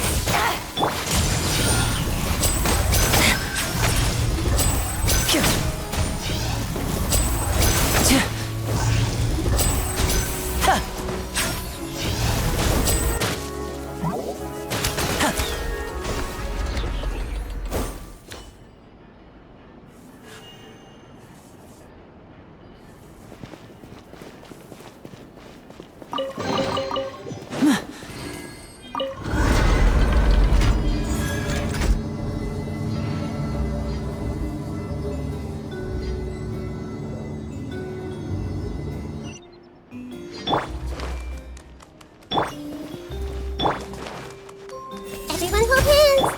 Speaker 3: Everyone hold hands!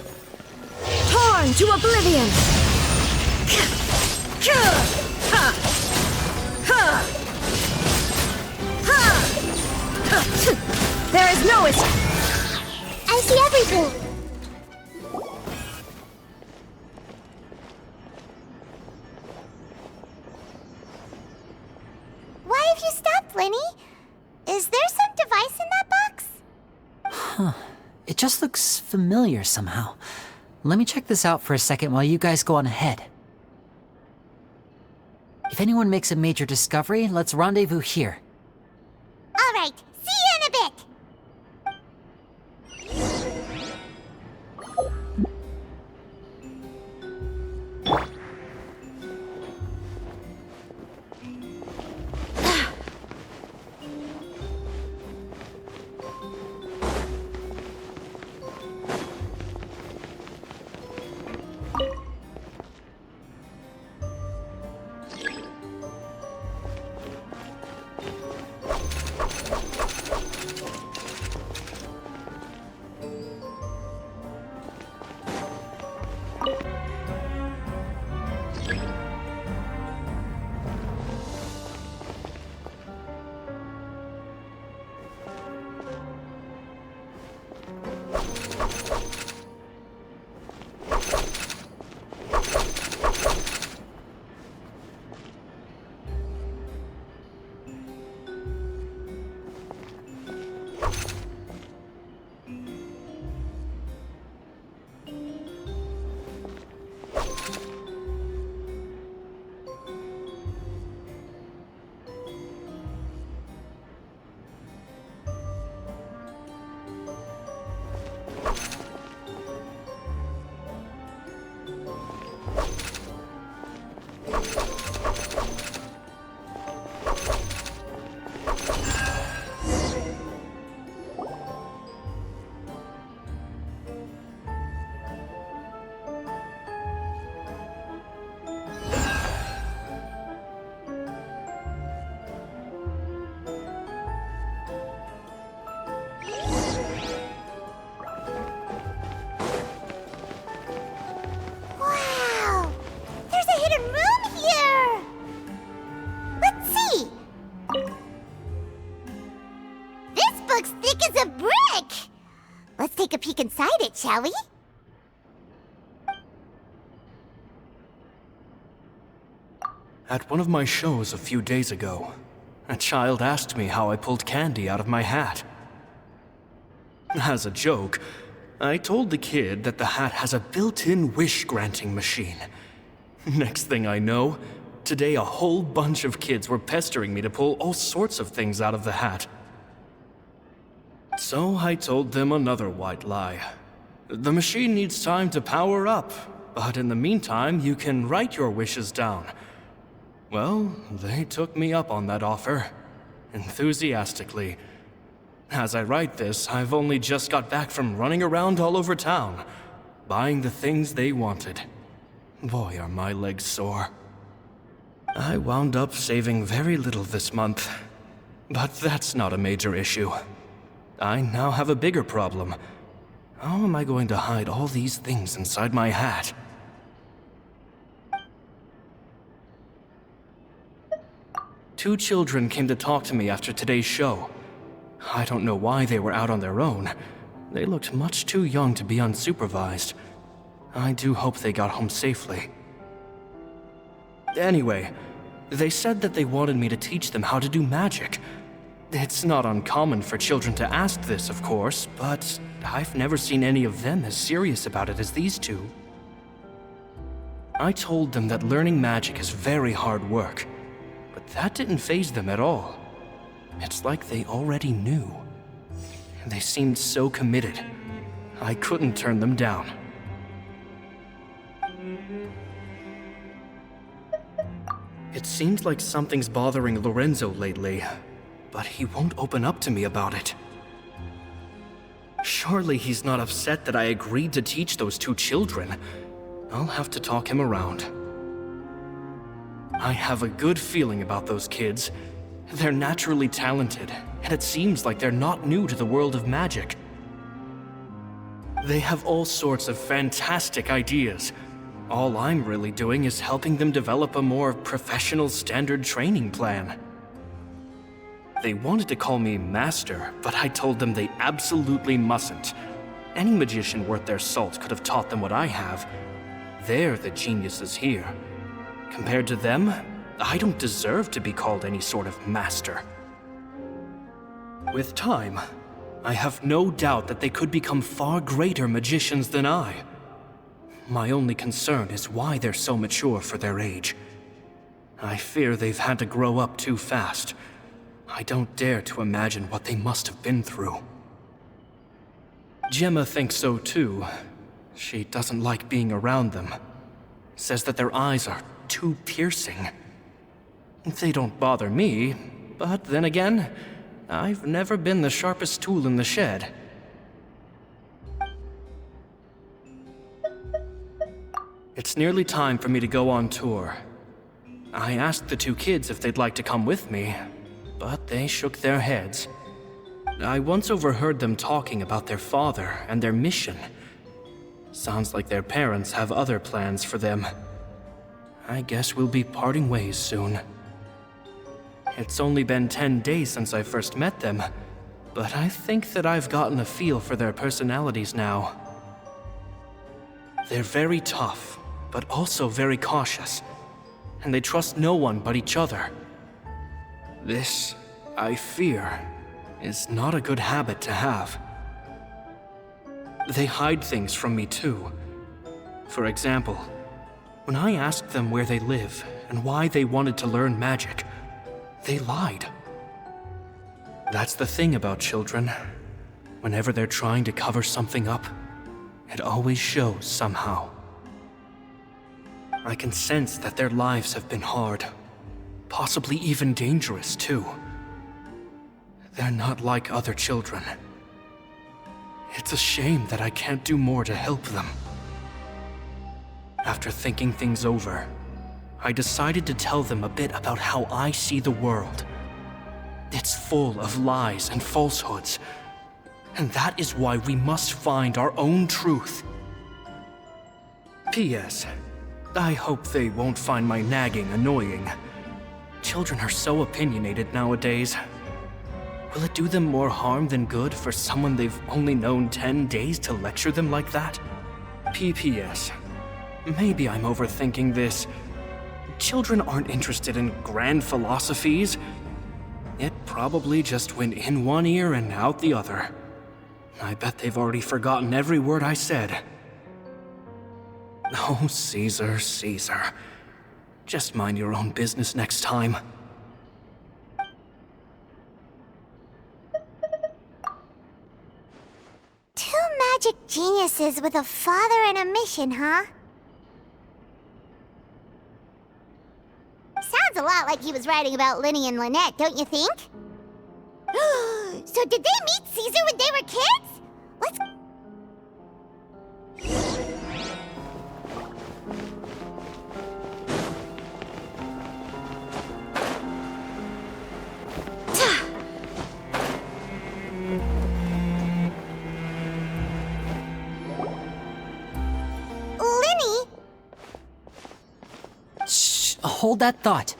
Speaker 4: Torn to oblivion! There is no escape!
Speaker 3: I see everything! Why have you stopped, Lyney? Is there some device in that box?
Speaker 5: It just looks familiar somehow. Let me check this out for a second while you guys go on ahead. If anyone makes a major discovery, let's rendezvous here.
Speaker 3: All right, see you in a bit! Let's take a peek inside it, shall we?
Speaker 12: At one of my shows a few days ago, a child asked me how I pulled candy out of my hat. As a joke, I told the kid that the hat has a built-in wish-granting machine. Next thing I know, today a whole bunch of kids were pestering me to pull all sorts of things out of the hat. So I told them another white lie. The machine needs time to power up, but in the meantime, you can write your wishes down. Well, they took me up on that offer, enthusiastically. As I write this, I've only just got back from running around all over town, buying the things they wanted. Boy, are my legs sore. I wound up saving very little this month, but that's not a major issue. I now have a bigger problem. How am I going to hide all these things inside my hat? Two children came to talk to me after today's show. I don't know why they were out on their own. They looked much too young to be unsupervised. I do hope they got home safely. Anyway, they said that they wanted me to teach them how to do magic. It's not uncommon for children to ask this, of course, but I've never seen any of them as serious about it as these two. I told them that learning magic is very hard work, but that didn't faze them at all. It's like they already knew. They seemed so committed. I couldn't turn them down. It seems like something's bothering Lorenzo lately, but he won't open up to me about it. Surely he's not upset that I agreed to teach those two children. I'll have to talk him around. I have a good feeling about those kids. They're naturally talented, and it seems like they're not new to the world of magic. They have all sorts of fantastic ideas. All I'm really doing is helping them develop a more professional standard training plan. They wanted to call me Master, but I told them they absolutely mustn't. Any magician worth their salt could have taught them what I have. They're the geniuses here. Compared to them, I don't deserve to be called any sort of master. With time, I have no doubt that they could become far greater magicians than I. My only concern is why they're so mature for their age. I fear they've had to grow up too fast. I don't dare to imagine what they must have been through. Jemma thinks so too. She doesn't like being around them. Says that their eyes are too piercing. They don't bother me, but then again, I've never been the sharpest tool in the shed. It's nearly time for me to go on tour. I asked the two kids if they'd like to come with me, but they shook their heads. I once overheard them talking about their father and their mission. Sounds like their parents have other plans for them. I guess we'll be parting ways soon. It's only been 10 days since I first met them, but I think that I've gotten a feel for their personalities now. They're very tough, but also very cautious, and they trust no one but each other. This, I fear, is not a good habit to have. They hide things from me too. For example, when I asked them where they live and why they wanted to learn magic, they lied. That's the thing about children. Whenever they're trying to cover something up, it always shows somehow. I can sense that their lives have been hard, possibly even dangerous too. They're not like other children. It's a shame that I can't do more to help them. After thinking things over, I decided to tell them a bit about how I see the world. It's full of lies and falsehoods, and that is why we must find our own truth. P.S. I hope they won't find my nagging annoying. Children are so opinionated nowadays. Will it do them more harm than good for someone they've only known 10 days to lecture them like that? P.P.S. Maybe I'm overthinking this. Children aren't interested in grand philosophies. It probably just went in one ear and out the other. I bet they've already forgotten every word I said. Oh, Cesar, Cesar. Just mind your own business next time.
Speaker 3: Two magic geniuses with a father and a mission, huh? Sounds a lot like he was writing about Lyney and Lynette, don't you think? So did they meet Cesar when they were kids? Let's... Lyney?
Speaker 5: Shh, hold that thought.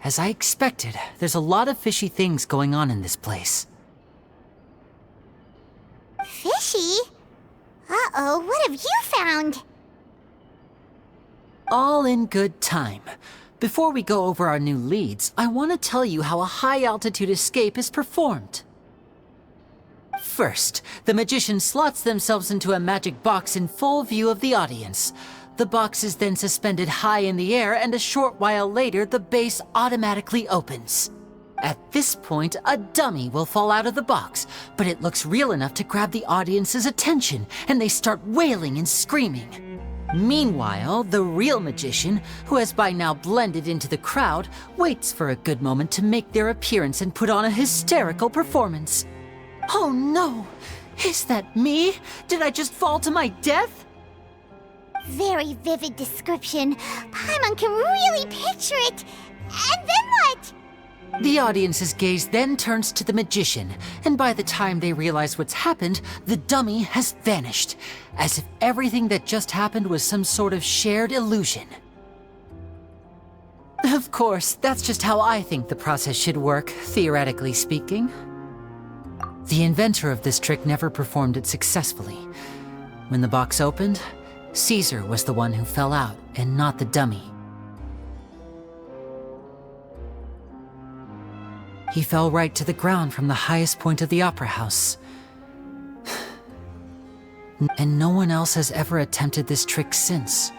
Speaker 5: As I expected, there's a lot of fishy things going on in this place.
Speaker 3: Fishy? Uh-oh, what have you found?
Speaker 5: All in good time. Before we go over our new leads, I want to tell you how a high-altitude escape is performed. First, the magician slots themselves into a magic box in full view of the audience. The box is then suspended high in the air, and a short while later, the base automatically opens. At this point, a dummy will fall out of the box, but it looks real enough to grab the audience's attention, and they start wailing and screaming. Meanwhile, the real magician, who has by now blended into the crowd, waits for a good moment to make their appearance and put on a hysterical performance. Oh no! Is that me? Did I just fall to my death?
Speaker 3: Very vivid description. Paimon can really picture it. And then what?
Speaker 5: The audience's gaze then turns to the magician, and by the time they realize what's happened, the dummy has vanished, as if everything that just happened was some sort of shared illusion. Of course, that's just how I think the process should work, theoretically speaking. The inventor of this trick never performed it successfully. When the box opened, Cesar was the one who fell out, and not the dummy. He fell right to the ground from the highest point of the opera house. And no one else has ever attempted this trick since.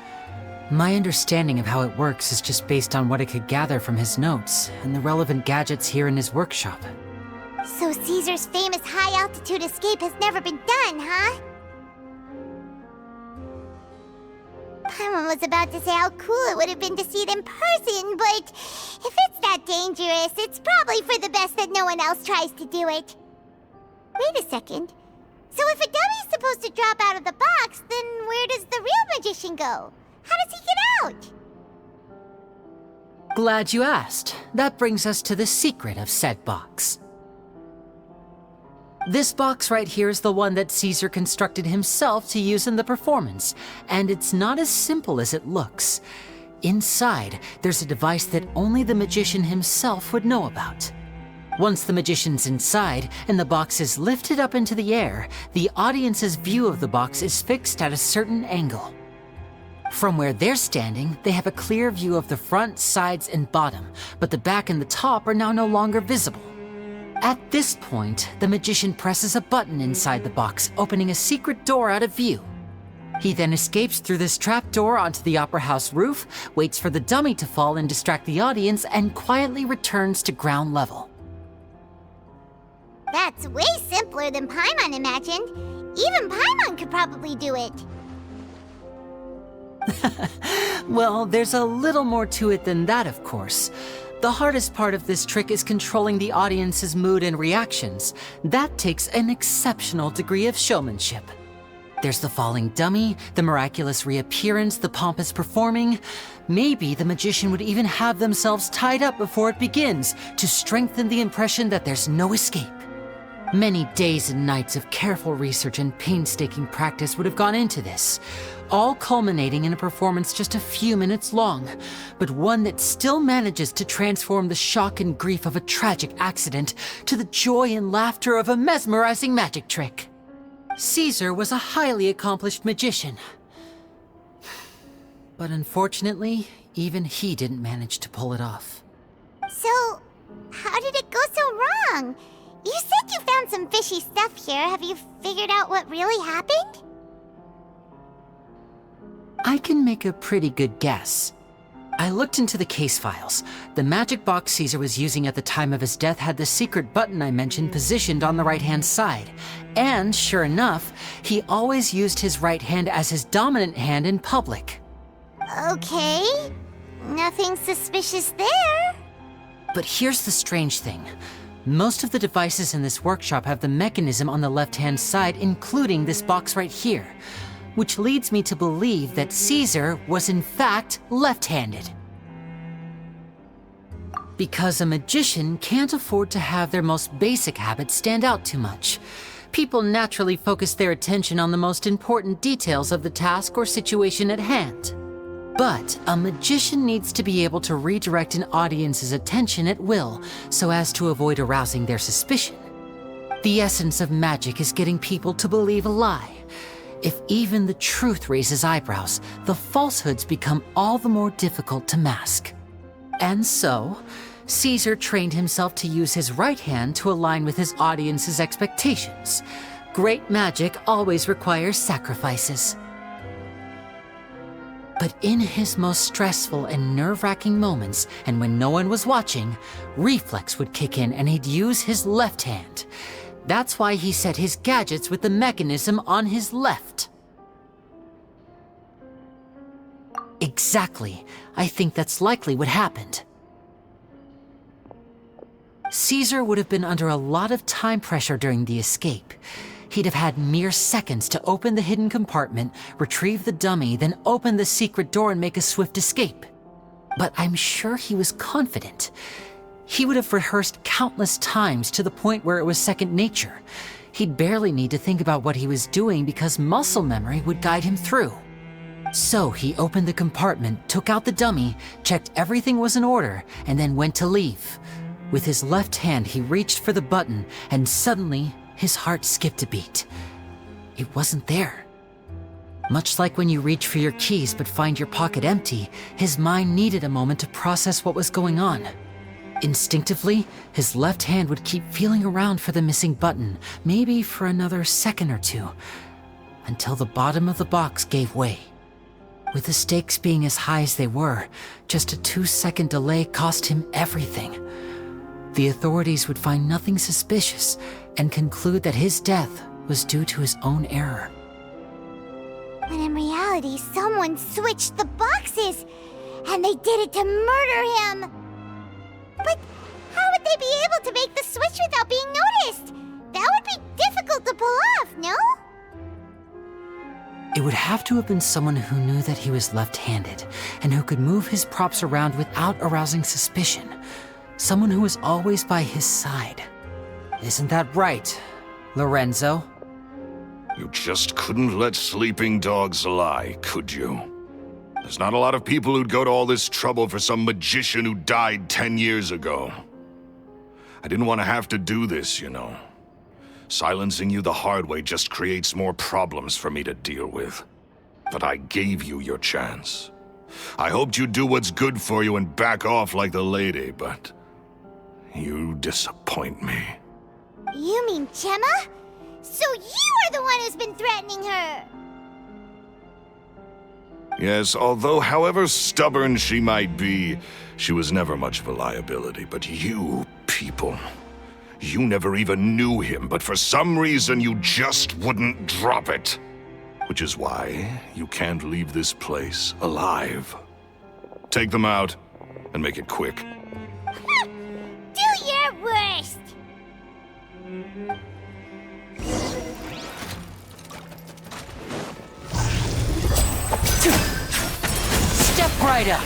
Speaker 5: My understanding of how it works is just based on what I could gather from his notes and the relevant gadgets here in his workshop.
Speaker 3: So Cesar's famous high-altitude escape has never been done, huh? Paimon was about to say how cool it would have been to see it in person, but if it's that dangerous, it's probably for the best that no one else tries to do it. Wait a second. So if a dummy's supposed to drop out of the box, then where does the real magician go? How does he get out?
Speaker 5: Glad you asked. That brings us to the secret of said box. This box right here is the one that Cesar constructed himself to use in the performance, and it's not as simple as it looks. Inside, there's a device that only the magician himself would know about. Once the magician's inside and the box is lifted up into the air, the audience's view of the box is fixed at a certain angle. From where they're standing, they have a clear view of the front, sides, and bottom, but the back and the top are now no longer visible. At this point, the magician presses a button inside the box, opening a secret door out of view. He then escapes through this trapdoor onto the opera house roof, waits for the dummy to fall and distract the audience, and quietly returns to ground level.
Speaker 3: That's way simpler than Paimon imagined. Even Paimon could probably do it.
Speaker 5: Well, there's a little more to it than that, of course. The hardest part of this trick is controlling the audience's mood and reactions. That takes an exceptional degree of showmanship. There's the falling dummy, the miraculous reappearance, the pompous performing. Maybe the magician would even have themselves tied up before it begins to strengthen the impression that there's no escape. Many days and nights of careful research and painstaking practice would have gone into this, all culminating in a performance just a few minutes long, but one that still manages to transform the shock and grief of a tragic accident to the joy and laughter of a mesmerizing magic trick. Cesar was a highly accomplished magician, but unfortunately, even he didn't manage to pull it off.
Speaker 3: So, how did it go so wrong? You said you found some fishy stuff here. Have you figured out what really happened?
Speaker 5: I can make a pretty good guess. I looked into the case files. The magic box Cesar was using at the time of his death had the secret button I mentioned positioned on the right-hand side. And sure enough, he always used his right hand as his dominant hand in public.
Speaker 3: Okay. Nothing suspicious there.
Speaker 5: But here's the strange thing. Most of the devices in this workshop have the mechanism on the left-hand side, including this box right here, which leads me to believe that Cesar was in fact left-handed. Because a magician can't afford to have their most basic habits stand out too much. People naturally focus their attention on the most important details of the task or situation at hand. But a magician needs to be able to redirect an audience's attention at will so as to avoid arousing their suspicion. The essence of magic is getting people to believe a lie. If even the truth raises eyebrows, the falsehoods become all the more difficult to mask. And so, Cesar trained himself to use his right hand to align with his audience's expectations. Great magic always requires sacrifices. But in his most stressful and nerve-wracking moments, and when no one was watching, reflex would kick in and he'd use his left hand. That's why he set his gadgets with the mechanism on his left. Exactly. I think that's likely what happened. Cesar would have been under a lot of time pressure during the escape. He'd have had mere seconds to open the hidden compartment, retrieve the dummy, then open the secret door and make a swift escape. But I'm sure he was confident. He would have rehearsed countless times to the point where it was second nature. He'd barely need to think about what he was doing because muscle memory would guide him through. So he opened the compartment, took out the dummy, checked everything was in order, and then went to leave. With his left hand, he reached for the button, and suddenly, his heart skipped a beat. It wasn't there. Much like when you reach for your keys but find your pocket empty, his mind needed a moment to process what was going on. Instinctively, his left hand would keep feeling around for the missing button, maybe for another second or two, until the bottom of the box gave way. With the stakes being as high as they were, just a 2-second delay cost him everything. The authorities would find nothing suspicious and conclude that his death was due to his own error.
Speaker 3: When in reality, someone switched the boxes, and they did it to murder him. But how would they be able to make the switch without being noticed? That would be difficult to pull off, no?
Speaker 5: It would have to have been someone who knew that he was left-handed and who could move his props around without arousing suspicion. Someone who was always by his side. Isn't that right, Lorenzo?
Speaker 2: You just couldn't let sleeping dogs lie, could you? There's not a lot of people who'd go to all this trouble for some magician who died 10 years ago. I didn't want to have to do this, you know. Silencing you the hard way just creates more problems for me to deal with. But I gave you your chance. I hoped you'd do what's good for you and back off like the lady, but you disappoint me.
Speaker 3: You mean Jemma? So you are the one who's been threatening her!
Speaker 2: Yes, although however stubborn she might be, she was never much of a liability. But you people, you never even knew him, but for some reason you just wouldn't drop it. Which is why you can't leave this place alive. Take them out, and make it quick.
Speaker 3: Do your worst!
Speaker 5: Step right up!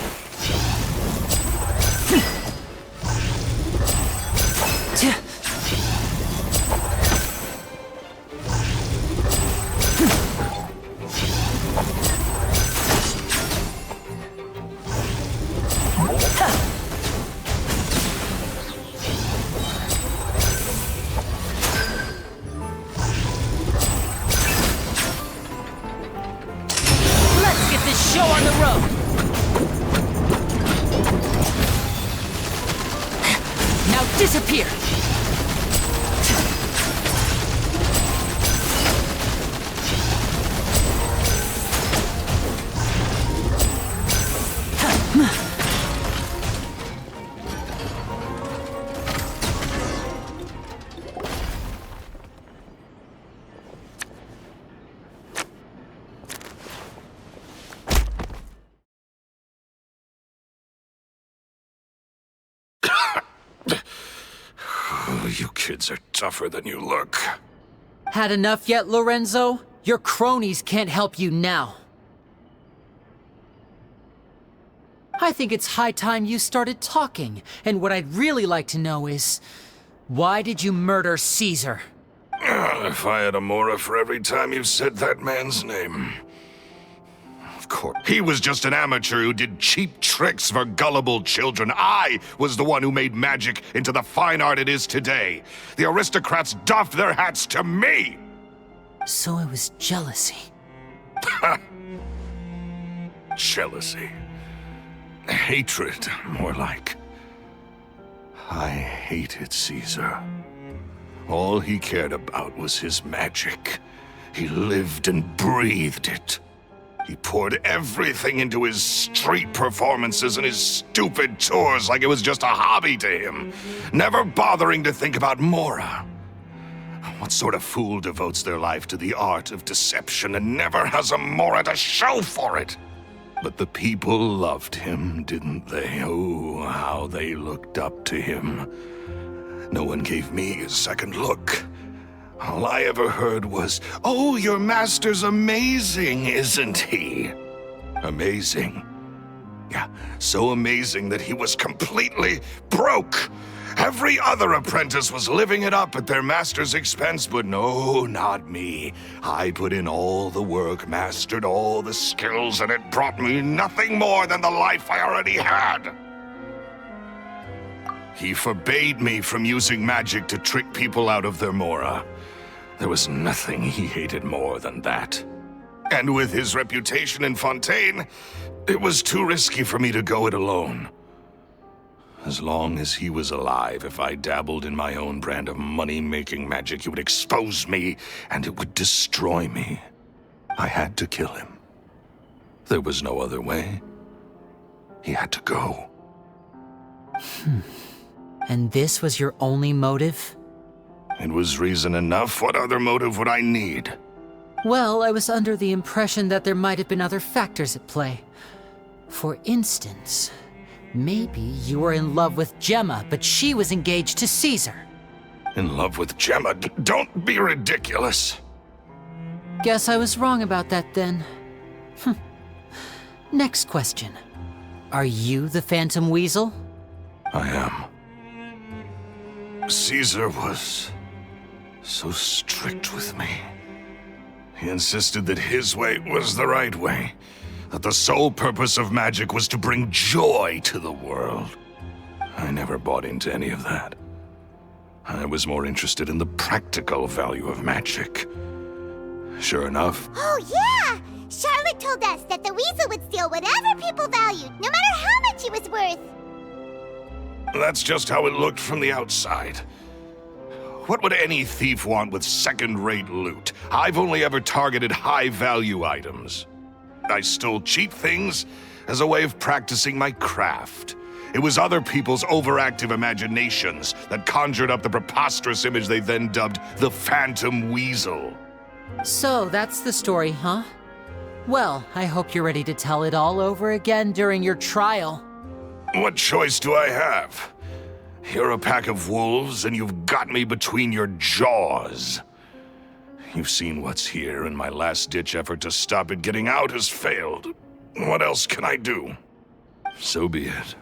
Speaker 5: Let's get this show on the road! Now disappear!
Speaker 2: kids are tougher than you look.
Speaker 5: Had enough yet, Lorenzo? Your cronies can't help you now. I think it's high time you started talking, and what I'd really like to know is, why did you murder Cesar?
Speaker 2: If I had a Mora for every time you've said that man's name. Of course, he was just an amateur who did cheap tricks for gullible children. I was the one who made magic into the fine art it is today. The aristocrats doffed their hats to me!
Speaker 5: So it was jealousy.
Speaker 2: Jealousy. Hatred, more like. I hated Cesar. All he cared about was his magic. He lived and breathed it. He poured everything into his street performances and his stupid tours like it was just a hobby to him, never bothering to think about Mora. What sort of fool devotes their life to the art of deception and never has a Mora to show for it? But the people loved him, didn't they? Oh, how they looked up to him. No one gave me a second look. All I ever heard was, "Oh, your master's amazing, isn't he?" Amazing. Yeah, so amazing that he was completely broke. Every other apprentice was living it up at their master's expense, but no, not me. I put in all the work, mastered all the skills, and it brought me nothing more than the life I already had. He forbade me from using magic to trick people out of their Mora. There was nothing he hated more than that. And with his reputation in Fontaine, it was too risky for me to go it alone. As long as he was alive, if I dabbled in my own brand of money-making magic, he would expose me, and it would destroy me. I had to kill him. There was no other way. He had to go.
Speaker 5: And this was your only motive?
Speaker 2: It was reason enough. What other motive would I need?
Speaker 5: Well, I was under the impression that there might have been other factors at play. For instance, maybe you were in love with Jemma, but she was engaged to Cesar.
Speaker 2: In love with Jemma? Don't be ridiculous.
Speaker 5: Guess I was wrong about that then. Next question. Are you the Phantom Weasel?
Speaker 2: I am. Cesar was so strict with me. He insisted that his way was the right way, that the sole purpose of magic was to bring joy to the world. I never bought into any of that. I was more interested in the practical value of magic. Sure enough.
Speaker 3: Oh, yeah! Charlotte told us that the weasel would steal whatever people valued, no matter how much it was worth.
Speaker 2: That's just how it looked from the outside. What would any thief want with second-rate loot? I've only ever targeted high-value items. I stole cheap things as a way of practicing my craft. It was other people's overactive imaginations that conjured up the preposterous image they then dubbed the Phantom Weasel.
Speaker 5: So that's the story, huh? Well, I hope you're ready to tell it all over again during your trial.
Speaker 2: What choice do I have? You're a pack of wolves, and you've got me between your jaws. You've seen what's here, and my last-ditch effort to stop it getting out has failed. What else can I do? So be it.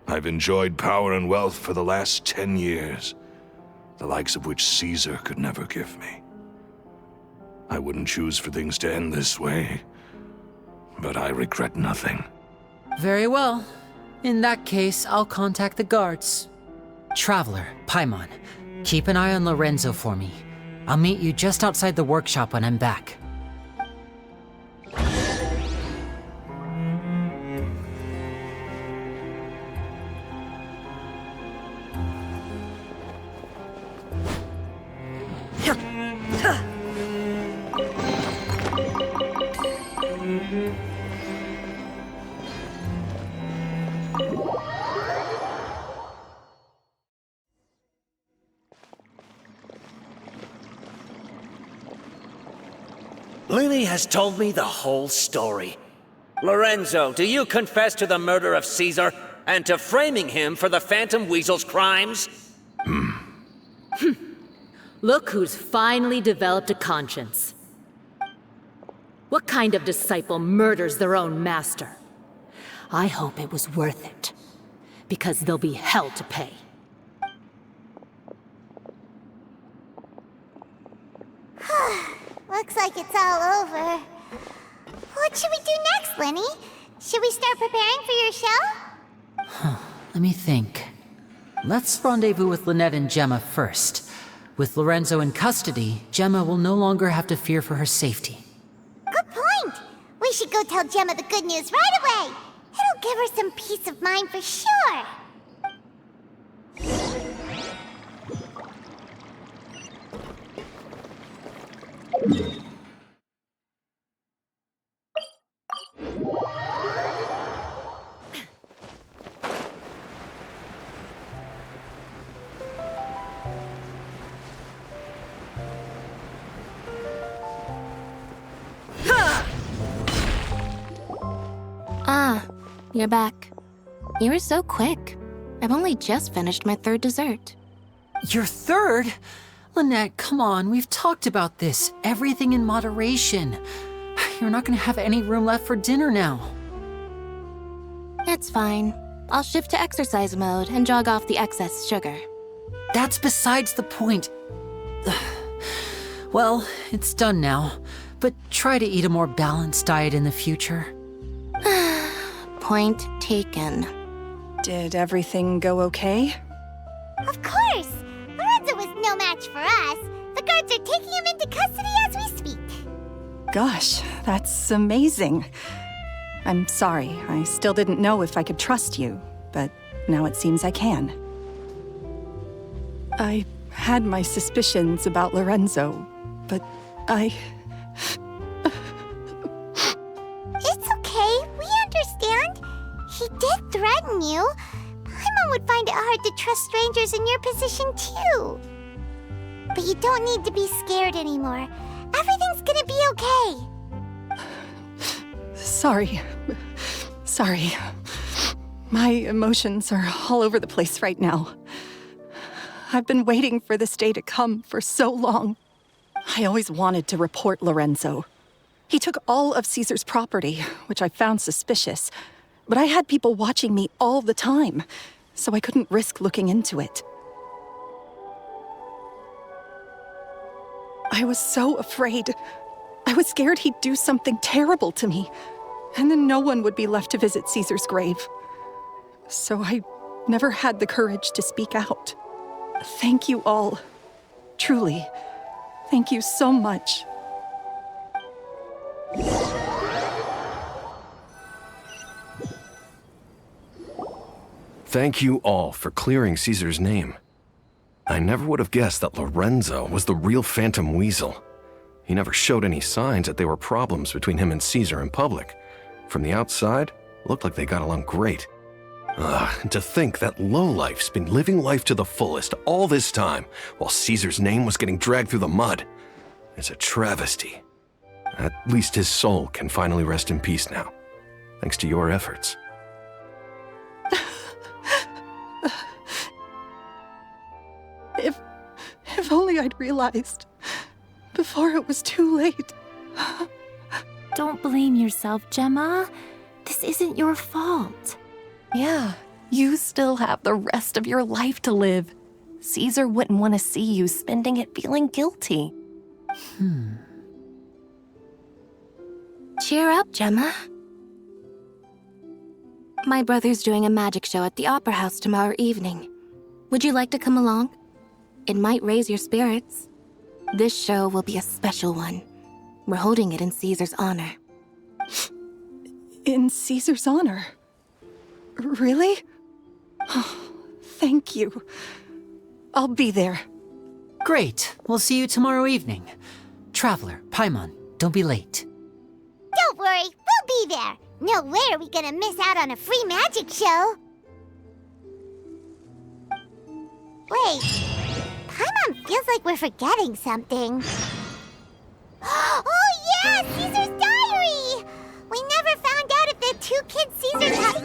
Speaker 2: I've enjoyed power and wealth for the last 10 years, the likes of which Cesar could never give me. I wouldn't choose for things to end this way, but I regret nothing.
Speaker 5: Very well. In that case, I'll contact the guards. Traveler, Paimon, keep an eye on Lorenzo for me. I'll meet you just outside the workshop when I'm back.
Speaker 13: Lyney has told me the whole story. Lorenzo, do you confess to the murder of Cesar and to framing him for the Phantom Weasel's crimes?
Speaker 7: Look who's finally developed a conscience. What kind of disciple murders their own master? I hope it was worth it, because there'll be hell to pay.
Speaker 3: Looks like it's all over. What should we do next, Lyney? Should we start preparing for your show?
Speaker 5: Let me think. Let's rendezvous with Lynette and Jemma first. With Lorenzo in custody, Jemma will no longer have to fear for her safety.
Speaker 3: Good point! We should go tell Jemma the good news right away! It'll give her some peace of mind for sure!
Speaker 14: Ah, you're back. You were so quick. I've only just finished my third dessert.
Speaker 5: Your third? Lynette, come on, we've talked about this. Everything in moderation. You're not gonna have any room left for dinner now.
Speaker 14: It's fine. I'll shift to exercise mode and jog off the excess sugar.
Speaker 5: That's besides the point. Well, it's done now, but try to eat a more balanced diet in the future.
Speaker 14: Point taken.
Speaker 9: Did everything go okay?
Speaker 3: Of course! Lorenzo was no match for us. The guards are taking him into custody as we speak.
Speaker 9: Gosh, that's amazing. I'm sorry, I still didn't know if I could trust you, but now it seems I can. I had my suspicions about Lorenzo, but
Speaker 3: It's okay, we understand. He did threaten you. Paimon would find it hard to trust strangers in your position too. But you don't need to be scared anymore. Everything's gonna be okay.
Speaker 9: Sorry. My emotions are all over the place right now. I've been waiting for this day to come for so long. I always wanted to report Lorenzo. He took all of Cesar's property, which I found suspicious, but I had people watching me all the time, so I couldn't risk looking into it. I was so afraid. I was scared he'd do something terrible to me, and then no one would be left to visit Cesar's grave. So I never had the courage to speak out. Thank you all. Truly. Thank you so much.
Speaker 6: Thank you all for clearing Cesar's name. I never would have guessed that Lorenzo was the real Phantom Weasel. He never showed any signs that there were problems between him and Cesar in public. From the outside, it looked like they got along great. To think that lowlife's been living life to the fullest all this time, while Cesar's name was getting dragged through the mud. It's a travesty. At least his soul can finally rest in peace now, thanks to your efforts.
Speaker 9: If only I'd realized before it was too late.
Speaker 7: Don't blame yourself, Jemma. This isn't your fault.
Speaker 15: Yeah, you still have the rest of your life to live. Cesar wouldn't want to see you spending it feeling guilty.
Speaker 14: Cheer up, Jemma. My brother's doing a magic show at the Opera House tomorrow evening. Would you like to come along? It might raise your spirits. This show will be a special one. We're holding it in Cesar's honor.
Speaker 9: In Cesar's honor? Really? Oh, thank you. I'll be there.
Speaker 5: Great. We'll see you tomorrow evening. Traveler, Paimon, don't be late.
Speaker 3: Don't worry, we'll be there. No way are we gonna miss out on a free magic show. Wait, Paimon feels like we're forgetting something. Oh yeah, Cesar's diary! We never found out if the two kids Cesar had...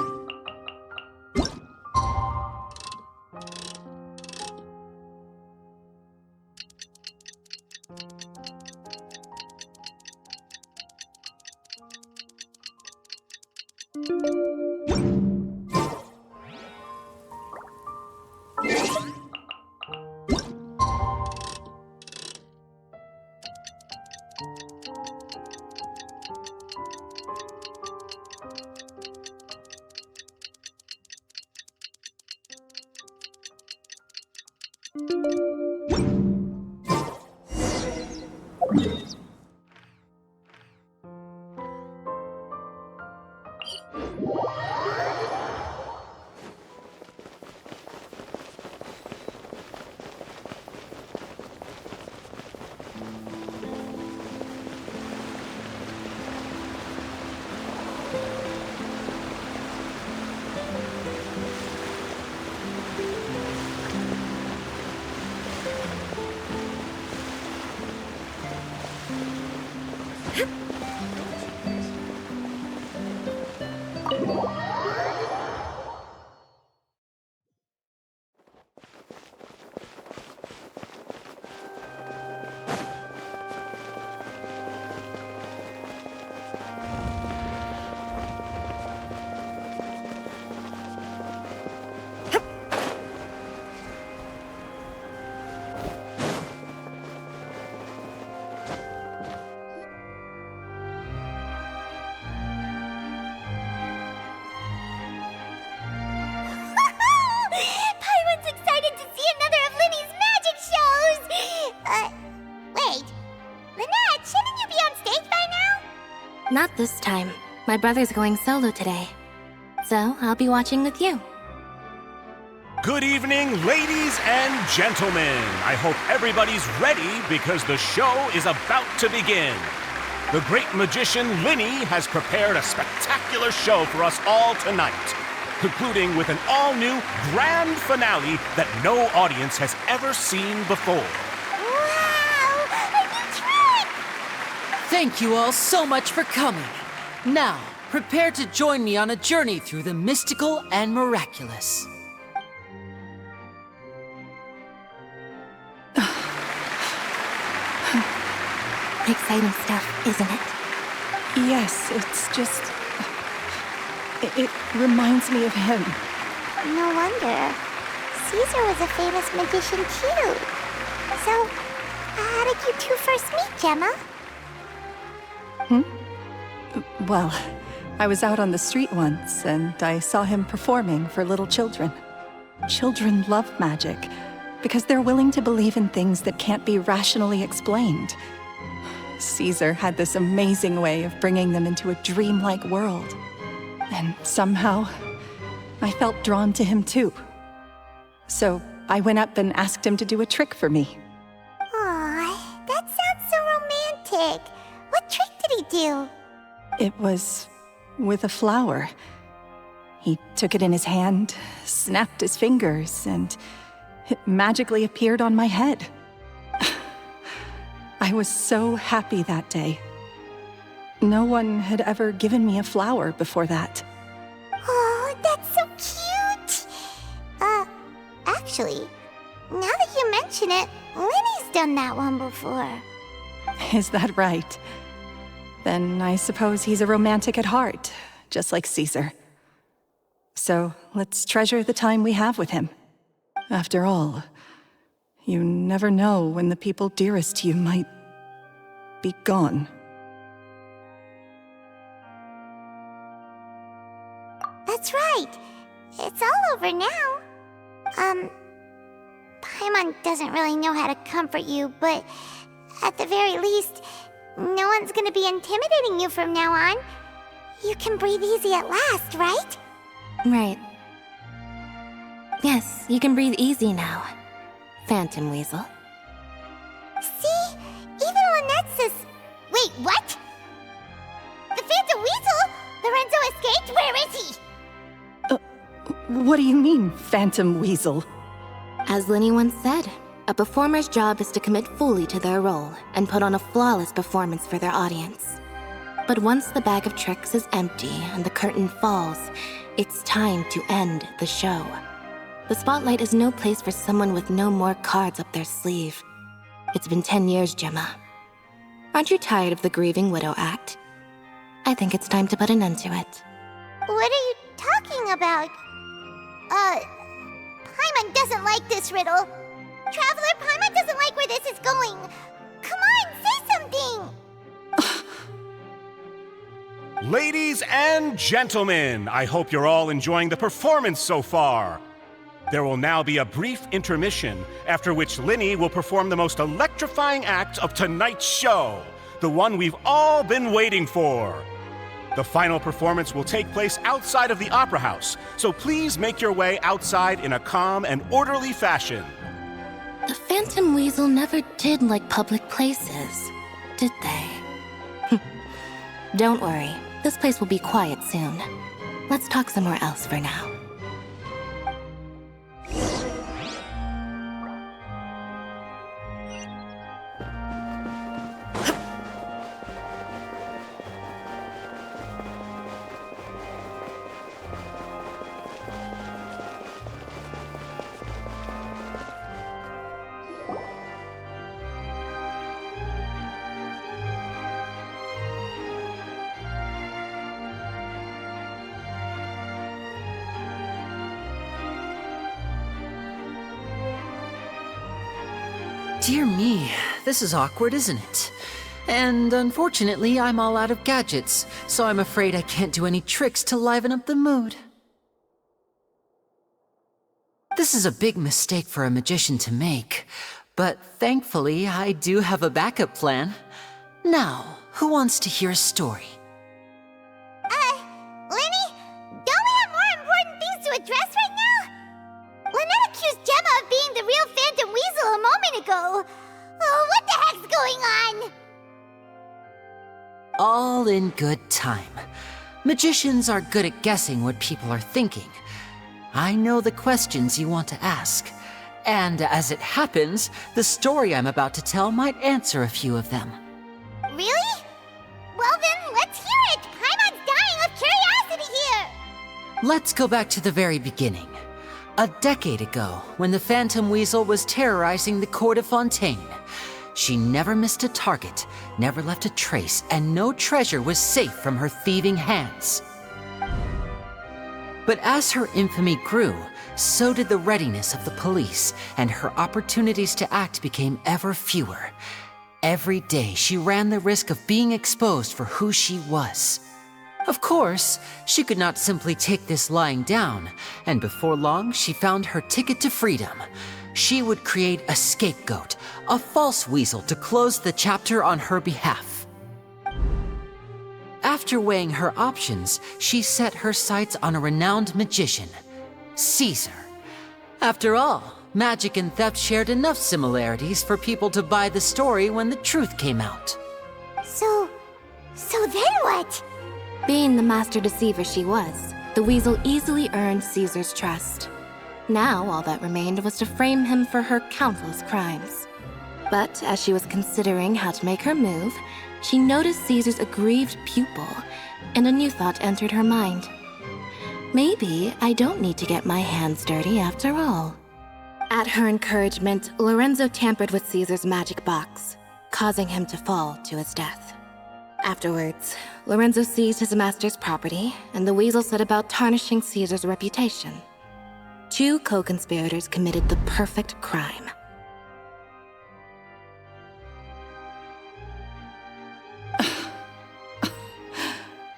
Speaker 3: Paimon's excited to see another of Lyney's magic shows! Wait. Lynette, shouldn't you be on stage by now?
Speaker 14: Not this time. My brother's going solo today. So I'll be watching with you.
Speaker 16: Good evening, ladies and gentlemen. I hope everybody's ready because the show is about to begin. The great magician Lyney has prepared a spectacular show for us all tonight, concluding with an all-new grand finale that no audience has ever seen before.
Speaker 3: Wow! A new trick!
Speaker 5: Thank you all so much for coming. Now, prepare to join me on a journey through the mystical and miraculous.
Speaker 14: Exciting stuff, isn't it?
Speaker 9: Yes, it's just... It reminds me of him.
Speaker 3: No wonder. Cesar was a famous magician too. So, how did you two first meet, Jemma?
Speaker 9: Well, I was out on the street once, and I saw him performing for little children. Children love magic, because they're willing to believe in things that can't be rationally explained. Cesar had this amazing way of bringing them into a dreamlike world. And somehow, I felt drawn to him too. So I went up and asked him to do a trick for me.
Speaker 3: Aw, that sounds so romantic. What trick did he do?
Speaker 9: It was with a flower. He took it in his hand, snapped his fingers, and it magically appeared on my head. I was so happy that day. No one had ever given me a flower before that.
Speaker 3: Oh, that's so cute! Actually, now that you mention it, Lyney's done that one before.
Speaker 9: Is that right? Then I suppose he's a romantic at heart, just like Cesar. So let's treasure the time we have with him. After all, you never know when the people dearest to you might be gone.
Speaker 3: That's right. It's all over now. Paimon doesn't really know how to comfort you, but at the very least, no one's gonna be intimidating you from now on. You can breathe easy at last, right?
Speaker 14: Right. Yes, you can breathe easy now, Phantom Weasel.
Speaker 3: See? Even Lynette says... Wait, what? The Phantom Weasel? Lorenzo escaped? Where is he?
Speaker 9: What do you mean, Phantom Weasel?
Speaker 14: As Lyney once said, a performer's job is to commit fully to their role and put on a flawless performance for their audience. But once the bag of tricks is empty and the curtain falls, it's time to end the show. The spotlight is no place for someone with no more cards up their sleeve. It's been 10 years, Jemma. Aren't you tired of the grieving widow act? I think it's time to put an end to it.
Speaker 3: What are you talking about? Paimon doesn't like this riddle. Traveler, Paimon doesn't like where this is going. Come on, say something!
Speaker 16: Ladies and gentlemen, I hope you're all enjoying the performance so far. There will now be a brief intermission, after which Lyney will perform the most electrifying act of tonight's show, the one we've all been waiting for. The final performance will take place outside of the Opera House, so please make your way outside in a calm and orderly fashion.
Speaker 14: The Phantom Weasel never did like public places, did they? Don't worry, this place will be quiet soon. Let's talk somewhere else for now.
Speaker 5: Dear me, this is awkward, isn't it? And unfortunately, I'm all out of gadgets, so I'm afraid I can't do any tricks to liven up the mood. This is a big mistake for a magician to make, but thankfully, I do have a backup plan. Now, who wants to hear a story?
Speaker 3: Lyney, don't we have more important things to address right now? Lynette accused Jemma of being the real Phantom Weasel a moment ago. Oh, what the heck's going on?
Speaker 5: All in good time. Magicians are good at guessing what people are thinking. I know the questions you want to ask. And as it happens, the story I'm about to tell might answer a few of them.
Speaker 3: Really? Well then, let's hear it! Paimon's dying of curiosity here!
Speaker 5: Let's go back to the very beginning. A decade ago, when the Phantom Weasel was terrorizing the court of Fontaine. She never missed a target, never left a trace, and no treasure was safe from her thieving hands. But as her infamy grew, so did the readiness of the police, and her opportunities to act became ever fewer. Every day, she ran the risk of being exposed for who she was. Of course, she could not simply take this lying down, and before long, she found her ticket to freedom. She would create a scapegoat, a false weasel to close the chapter on her behalf. After weighing her options, she set her sights on a renowned magician, Cesar. After all, magic and theft shared enough similarities for people to buy the story when the truth came out.
Speaker 3: So then what?
Speaker 14: Being the master deceiver she was, the weasel easily earned Caesar's trust. Now, all that remained was to frame him for her countless crimes. But as she was considering how to make her move, she noticed Caesar's aggrieved pupil, and a new thought entered her mind. Maybe I don't need to get my hands dirty after all. At her encouragement, Lorenzo tampered with Caesar's magic box, causing him to fall to his death. Afterwards, Lorenzo seized his master's property, and the weasel set about tarnishing Caesar's reputation. Two co-conspirators committed the perfect crime.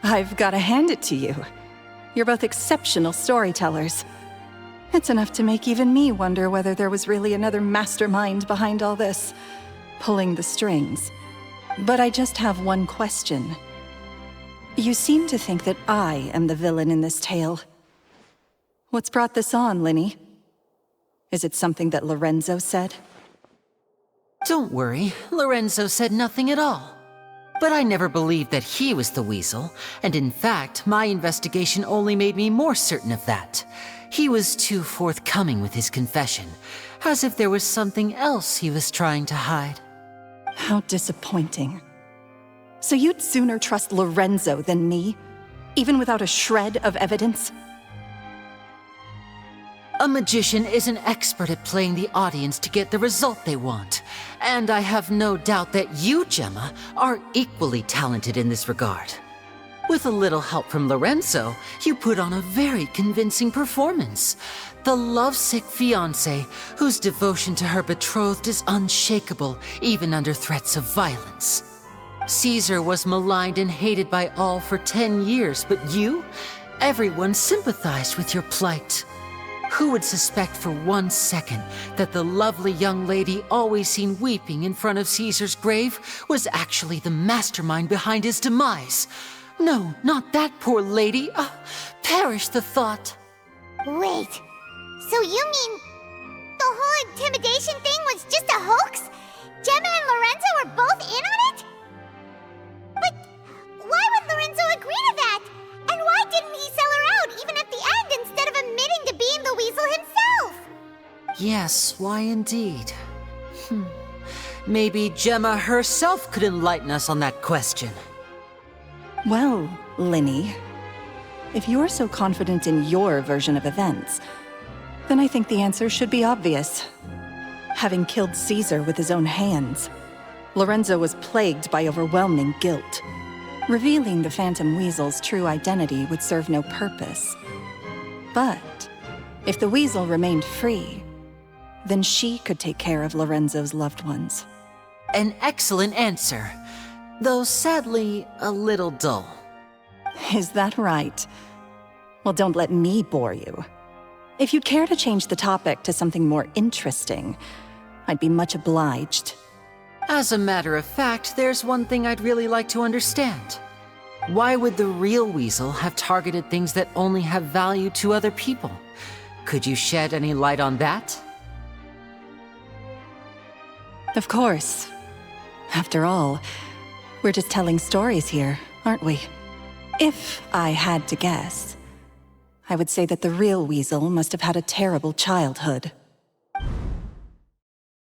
Speaker 9: I've got to hand it to you. You're both exceptional storytellers. It's enough to make even me wonder whether there was really another mastermind behind all this, pulling the strings. But I just have one question. You seem to think that I am the villain in this tale. What's brought this on, Lyney? Is it something that Lorenzo said?
Speaker 5: Don't worry, Lorenzo said nothing at all. But I never believed that he was the weasel, and in fact, my investigation only made me more certain of that. He was too forthcoming with his confession, as if there was something else he was trying to hide.
Speaker 9: How disappointing. So you'd sooner trust Lorenzo than me, even without a shred of evidence?
Speaker 5: A magician is an expert at playing the audience to get the result they want. And I have no doubt that you, Jemma, are equally talented in this regard. With a little help from Lorenzo, you put on a very convincing performance. The lovesick fiancé, whose devotion to her betrothed is unshakable, even under threats of violence. Cesar was maligned and hated by all for 10 years, but you? Everyone sympathized with your plight. Who would suspect for 1 second that the lovely young lady always seen weeping in front of Caesar's grave was actually the mastermind behind his demise? No, not that poor lady. Perish the thought.
Speaker 3: Wait, so you mean the whole intimidation thing was just a hoax? Jemma and Lorenzo were both in on it? But why would Lorenzo agree to that? And why didn't he sell her out even at the end instead of admitting to being the weasel himself?
Speaker 5: Yes, why indeed? Maybe Jemma herself could enlighten us on that question.
Speaker 9: Well, Lyney, if you're so confident in your version of events, then I think the answer should be obvious. Having killed Cesar with his own hands, Lorenzo was plagued by overwhelming guilt. Revealing the Phantom Weasel's true identity would serve no purpose. But if the Weasel remained free, then she could take care of Lorenzo's loved ones.
Speaker 5: An excellent answer, though sadly a little dull.
Speaker 9: Is that right? Well, don't let me bore you. If you'd care to change the topic to something more interesting, I'd be much obliged.
Speaker 5: As a matter of fact, there's one thing I'd really like to understand. Why would the real Weasel have targeted things that only have value to other people? Could you shed any light on that?
Speaker 9: Of course. After all, we're just telling stories here, aren't we? If I had to guess, I would say that the real Weasel must have had a terrible childhood.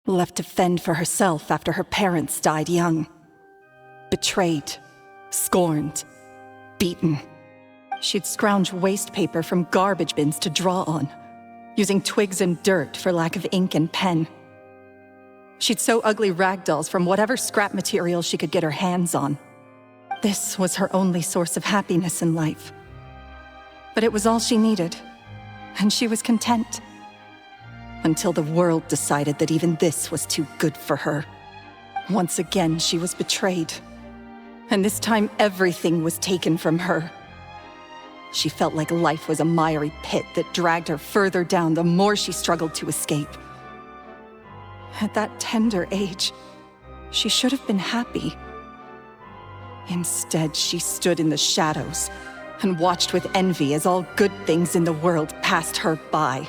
Speaker 9: Left to fend for herself after her parents died young. Betrayed, scorned, beaten. She'd scrounge waste paper from garbage bins to draw on, using twigs and dirt for lack of ink and pen. She'd sew ugly rag dolls from whatever scrap material she could get her hands on. This was her only source of happiness in life. But it was all she needed, and she was content. Until the world decided that even this was too good for her. Once again, she was betrayed. And this time, everything was taken from her. She felt like life was a miry pit that dragged her further down the more she struggled to escape. At that tender age, she should have been happy. Instead, she stood in the shadows and watched with envy as all good things in the world passed her by.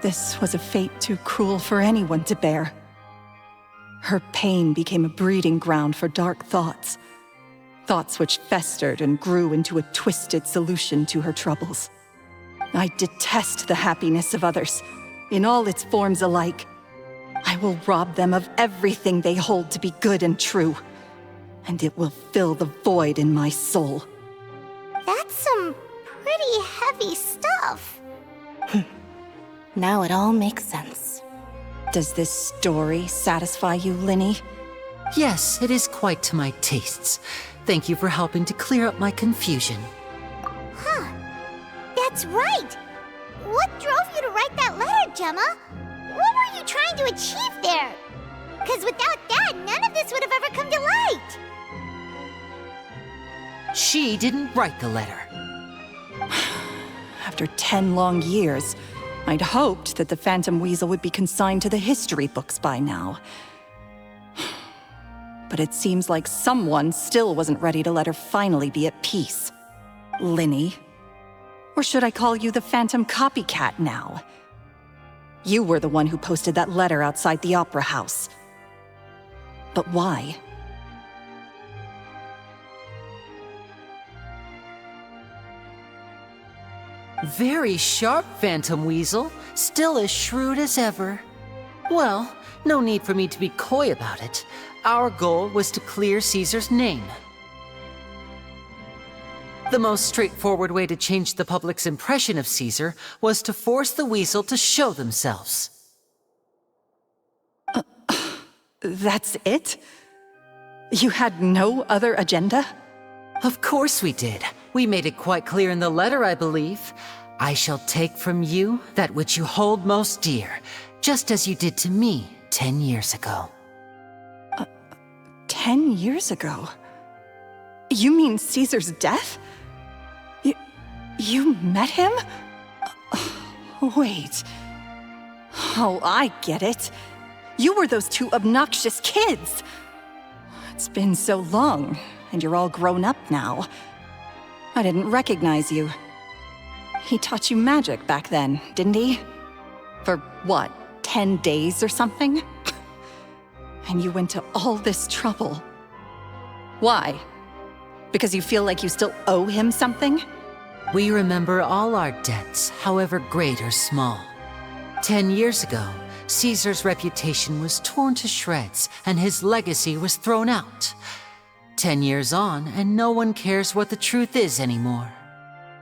Speaker 9: This was a fate too cruel for anyone to bear. Her pain became a breeding ground for dark thoughts. Thoughts which festered and grew into a twisted solution to her troubles. I detest the happiness of others, in all its forms alike. I will rob them of everything they hold to be good and true, and it will fill the void in my soul.
Speaker 3: That's some pretty heavy stuff.
Speaker 14: Now it all makes sense.
Speaker 9: Does this story satisfy you, Lyney?
Speaker 5: Yes, it is quite to my tastes. Thank you for helping to clear up my confusion.
Speaker 3: Huh. That's right. What drove you to write that letter, Jemma? What were you trying to achieve there? Because without that, none of this would have ever come to light.
Speaker 5: She didn't write the letter.
Speaker 9: After 10 long years, I'd hoped that the Phantom Weasel would be consigned to the history books by now. But it seems like someone still wasn't ready to let her finally be at peace. Lyney. Or should I call you the Phantom Copycat now? You were the one who posted that letter outside the Opera House. But why?
Speaker 5: Very sharp, Phantom Weasel. Still as shrewd as ever. Well, no need for me to be coy about it. Our goal was to clear Cesar's name. The most straightforward way to change the public's impression of Cesar was to force the Weasel to show themselves.
Speaker 9: That's it? You had no other agenda?
Speaker 5: Of course we did. We made it quite clear in the letter, I believe. I shall take from you that which you hold most dear, just as you did to me 10 years ago.
Speaker 9: 10 years ago? You mean Cesar's death? You met him? Wait. Oh, I get it. You were those two obnoxious kids. It's been so long, and you're all grown up now. I didn't recognize you. He taught you magic back then, didn't he? For what, 10 days or something? And you went to all this trouble. Why? Because you feel like you still owe him something?
Speaker 5: We remember all our debts, however great or small. 10 years ago, Cesar's reputation was torn to shreds, and his legacy was thrown out. 10 years on, and no one cares what the truth is anymore.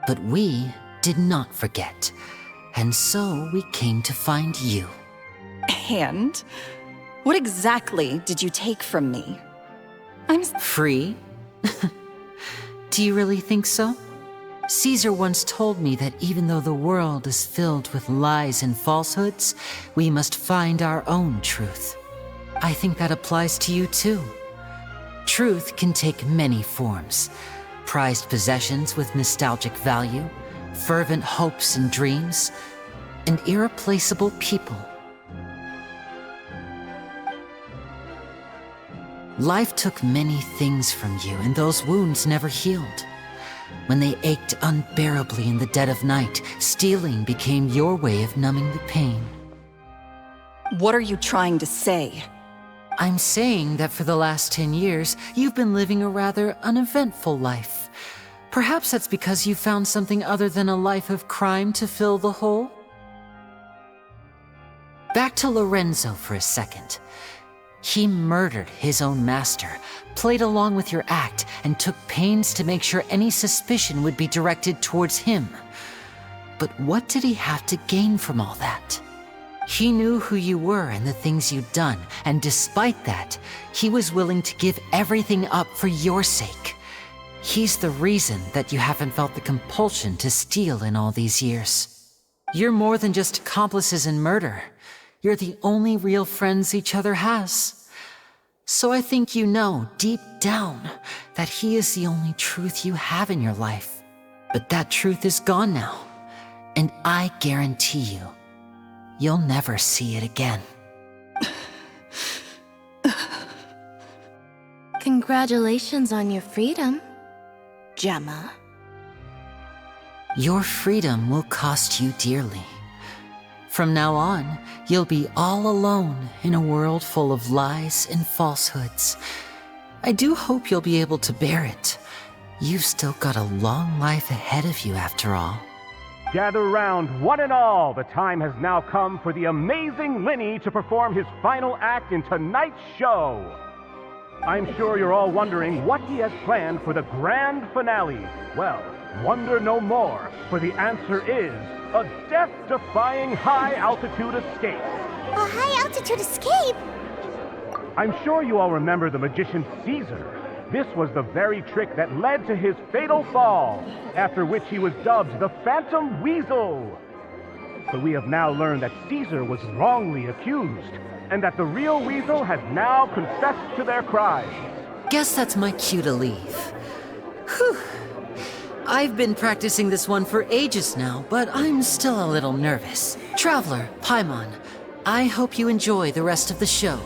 Speaker 5: But we did not forget, and so we came to find you.
Speaker 9: And? What exactly did you take from me? I'm
Speaker 5: free? Do you really think so? Cesar once told me that even though the world is filled with lies and falsehoods, we must find our own truth. I think that applies to you too. Truth can take many forms. Prized possessions with nostalgic value, fervent hopes and dreams, and irreplaceable people. Life took many things from you, and those wounds never healed. When they ached unbearably in the dead of night, stealing became your way of numbing the pain.
Speaker 9: What are you trying to say?
Speaker 5: I'm saying that for the last 10 years, you've been living a rather uneventful life. Perhaps that's because you found something other than a life of crime to fill the hole? Back to Lorenzo for a second. He murdered his own master, played along with your act, and took pains to make sure any suspicion would be directed towards him. But what did he have to gain from all that? He knew who you were and the things you'd done, and despite that, he was willing to give everything up for your sake. He's the reason that you haven't felt the compulsion to steal in all these years. You're more than just accomplices in murder. You're the only real friends each other has. So I think you know, deep down, that he is the only truth you have in your life. But that truth is gone now, and I guarantee you, you'll never see it again.
Speaker 14: Congratulations on your freedom, Jemma.
Speaker 5: Your freedom will cost you dearly. From now on, you'll be all alone in a world full of lies and falsehoods. I do hope you'll be able to bear it. You've still got a long life ahead of you after all.
Speaker 16: Gather round, one and all. The time has now come for the amazing Lyney to perform his final act in tonight's show. I'm sure you're all wondering what he has planned for the grand finale. Well, wonder no more, for the answer is a death-defying high-altitude escape.
Speaker 3: A high-altitude escape?
Speaker 16: I'm sure you all remember the magician Cesar. This was the very trick that led to his fatal fall, after which he was dubbed the Phantom Weasel. But we have now learned that Cesar was wrongly accused, and that the real Weasel has now confessed to their crimes.
Speaker 5: Guess that's my cue to leave. Whew. I've been practicing this one for ages now, but I'm still a little nervous. Traveler, Paimon, I hope you enjoy the rest of the show.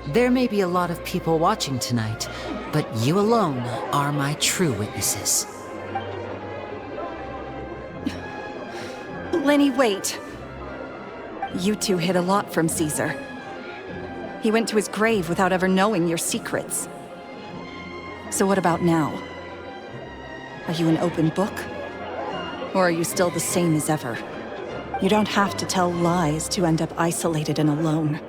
Speaker 5: There may be a lot of people watching tonight, but you alone are my true witnesses.
Speaker 9: Lyney, wait. You two hid a lot from Cesar. He went to his grave without ever knowing your secrets. So what about now? Are you an open book? Or are you still the same as ever? You don't have to tell lies to end up isolated and alone.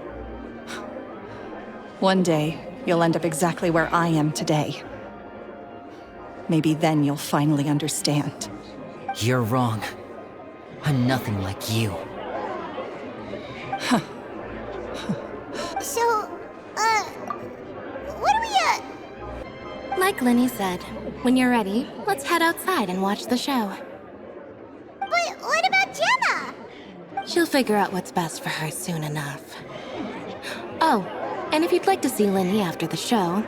Speaker 9: One day, you'll end up exactly where I am today. Maybe then you'll finally understand.
Speaker 5: You're wrong. I'm nothing like you.
Speaker 3: So, what are we
Speaker 14: Like Lyney said, when you're ready, let's head outside and watch the show.
Speaker 3: But what about Jemma?
Speaker 14: She'll figure out what's best for her soon enough. Oh, and if you'd like to see Lyney after the show,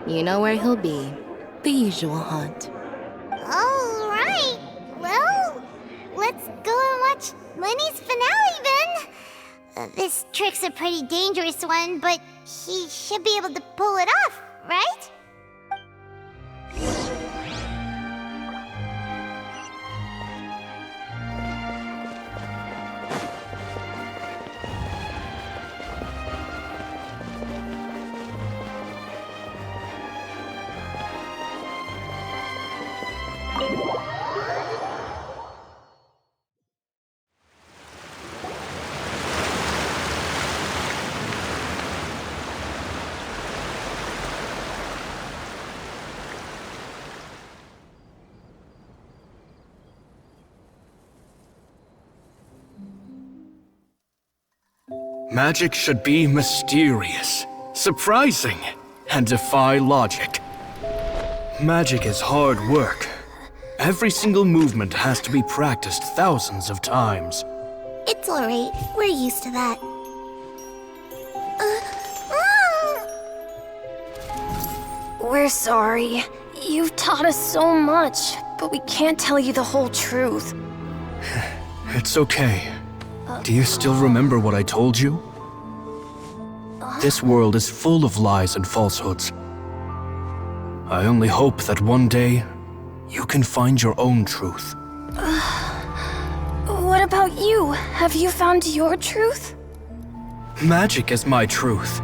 Speaker 14: you know where he'll be. The usual haunt.
Speaker 3: All right. Well, let's go and watch Lyney's finale then. This trick's a pretty dangerous one, but he should be able to pull it off, right?
Speaker 12: Magic should be mysterious, surprising, and defy logic. Magic is hard work, Every single movement has to be practiced thousands of times.
Speaker 3: It's alright. We're used to that.
Speaker 4: We're sorry. You've taught us so much, but we can't tell you the whole truth.
Speaker 12: It's okay. Do you still remember what I told you? This world is full of lies and falsehoods. I only hope that one day, you can find your own truth.
Speaker 4: What about you? Have you found your truth?
Speaker 12: Magic is my truth.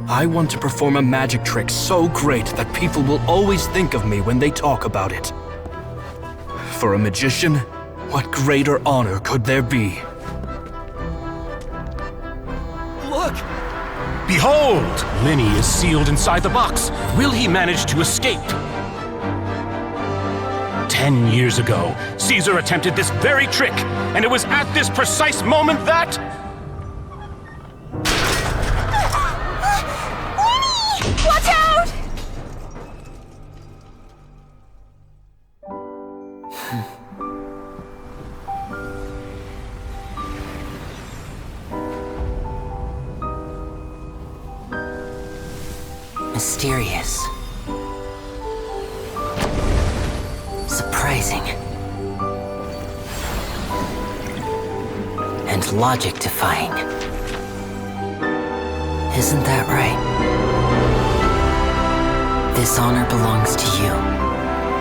Speaker 12: I want to perform a magic trick so great that people will always think of me when they talk about it. For a magician, what greater honor could there be?
Speaker 16: Look! Behold! Lyney is sealed inside the box. Will he manage to escape? 10 years ago, Cesar attempted this very trick, and it was at this precise moment that...
Speaker 4: Watch out!
Speaker 5: Mysterious. Surprising. And logic-defying. Isn't that right? This honor belongs to you,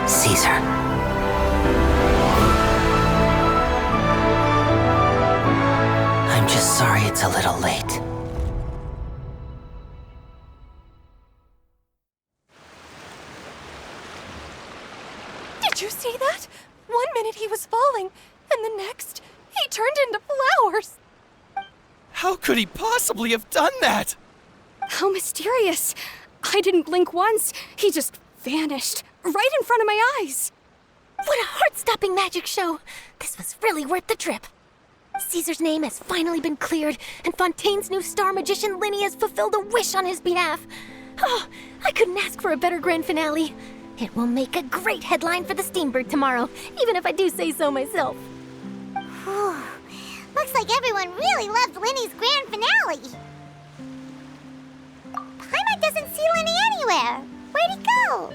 Speaker 5: Cesar. I'm just sorry it's a little late.
Speaker 15: Did you see that? 1 minute he was falling, and the next, he turned into flowers.
Speaker 17: How could he possibly have done that?
Speaker 4: How mysterious. I didn't blink once. He just vanished, right in front of my eyes.
Speaker 1: What a heart-stopping magic show! This was really worth the trip. Cesar's name has finally been cleared, and Fontaine's new star magician Lyney has fulfilled a wish on his behalf. Oh, I couldn't ask for a better grand finale. It will make a great headline for the Steambird tomorrow, even if I do say so myself.
Speaker 3: Whew. Looks like everyone really loved Lyney's grand finale. Paimon doesn't see Lyney anywhere. Where'd he go?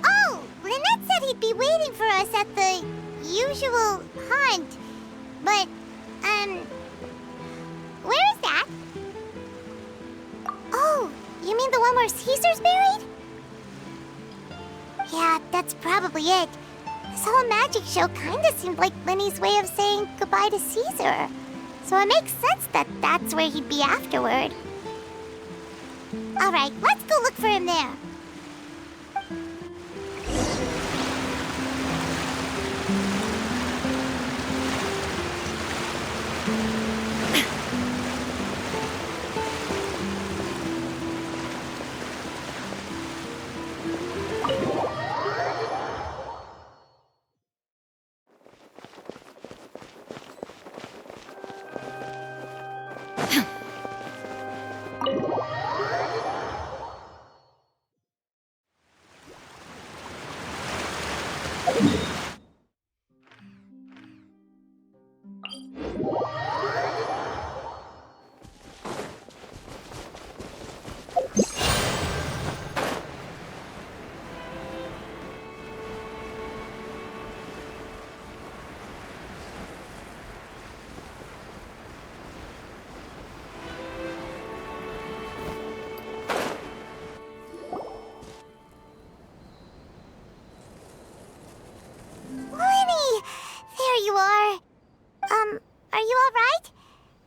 Speaker 3: Oh, Lynette said he'd be waiting for us at the usual haunt. But, where is that? Oh, you mean the one where Cesar's buried? Yeah, that's probably it. This whole magic show kinda seemed like Lyney's way of saying goodbye to Cesar. So it makes sense that that's where he'd be afterward. Alright, let's go look for him there.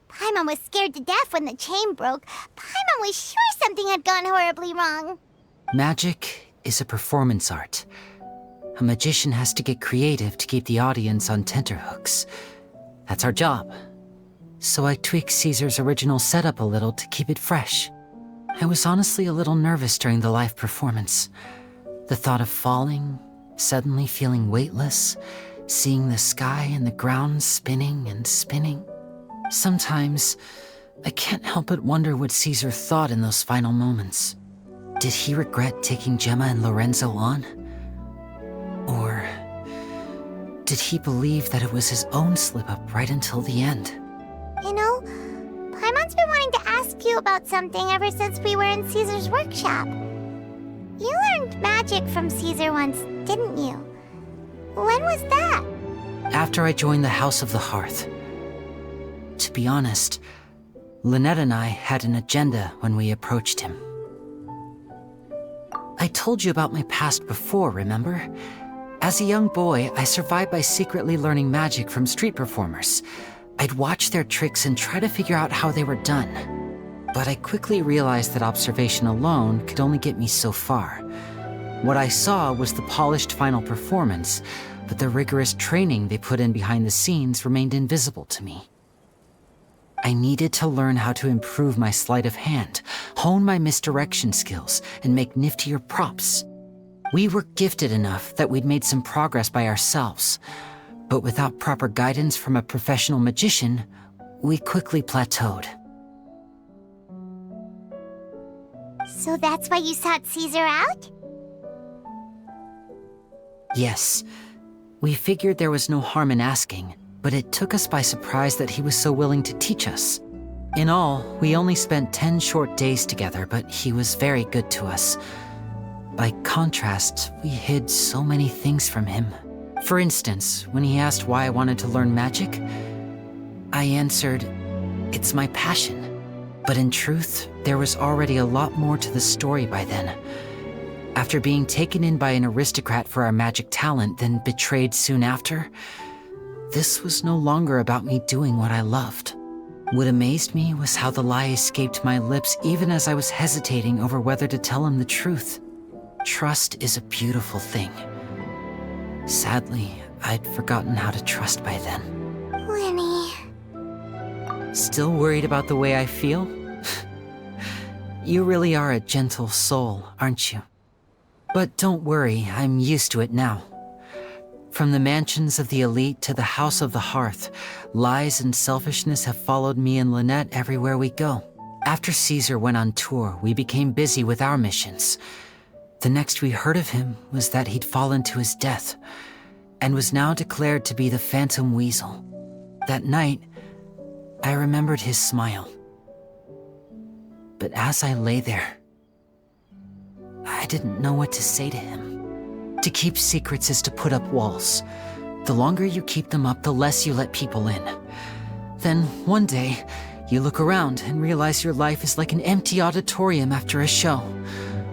Speaker 3: Paimon was scared to death when the chain broke. Paimon was sure something had gone horribly wrong.
Speaker 5: Magic is a performance art. A magician has to get creative to keep the audience on tenterhooks. That's our job. So I tweaked Cesar's original setup a little to keep it fresh. I was honestly a little nervous during the live performance. The thought of falling, suddenly feeling weightless, seeing the sky and the ground spinning and spinning. Sometimes, I can't help but wonder what Cesar thought in those final moments. Did he regret taking Jemma and Lorenzo on? Or did he believe that it was his own slip-up right until the end?
Speaker 3: You know, Paimon's been wanting to ask you about something ever since we were in Caesar's workshop. You learned magic from Cesar once, didn't you? When was that?
Speaker 5: After I joined the House of the Hearth. To be honest, Lynette and I had an agenda when we approached him. I told you about my past before, remember? As a young boy, I survived by secretly learning magic from street performers. I'd watch their tricks and try to figure out how they were done. But I quickly realized that observation alone could only get me so far. What I saw was the polished final performance, but the rigorous training they put in behind the scenes remained invisible to me. I needed to learn how to improve my sleight of hand, hone my misdirection skills, and make niftier props. We were gifted enough that we'd made some progress by ourselves, but without proper guidance from a professional magician, we quickly plateaued.
Speaker 3: So that's why you sought Cesar out?
Speaker 5: Yes. We figured there was no harm in asking, but it took us by surprise that he was so willing to teach us. In all, we only spent 10 short days together, but he was very good to us. By contrast, we hid so many things from him. For instance, when he asked why I wanted to learn magic, I answered, "It's my passion." But in truth, there was already a lot more to the story by then. After being taken in by an aristocrat for our magic talent, then betrayed soon after, this was no longer about me doing what I loved. What amazed me was how the lie escaped my lips even as I was hesitating over whether to tell him the truth. Trust is a beautiful thing. Sadly, I'd forgotten how to trust by then.
Speaker 3: Lyney.
Speaker 5: Still worried about the way I feel? You really are a gentle soul, aren't you? But don't worry, I'm used to it now. From the mansions of the elite to the House of the Hearth, lies and selfishness have followed me and Lynette everywhere we go. After Cesar went on tour, we became busy with our missions. The next we heard of him was that he'd fallen to his death, and was now declared to be the Phantom Weasel. That night, I remembered his smile. But as I lay there, I didn't know what to say to him. To keep secrets is to put up walls. The longer you keep them up, the less you let people in. Then, one day, you look around and realize your life is like an empty auditorium after a show,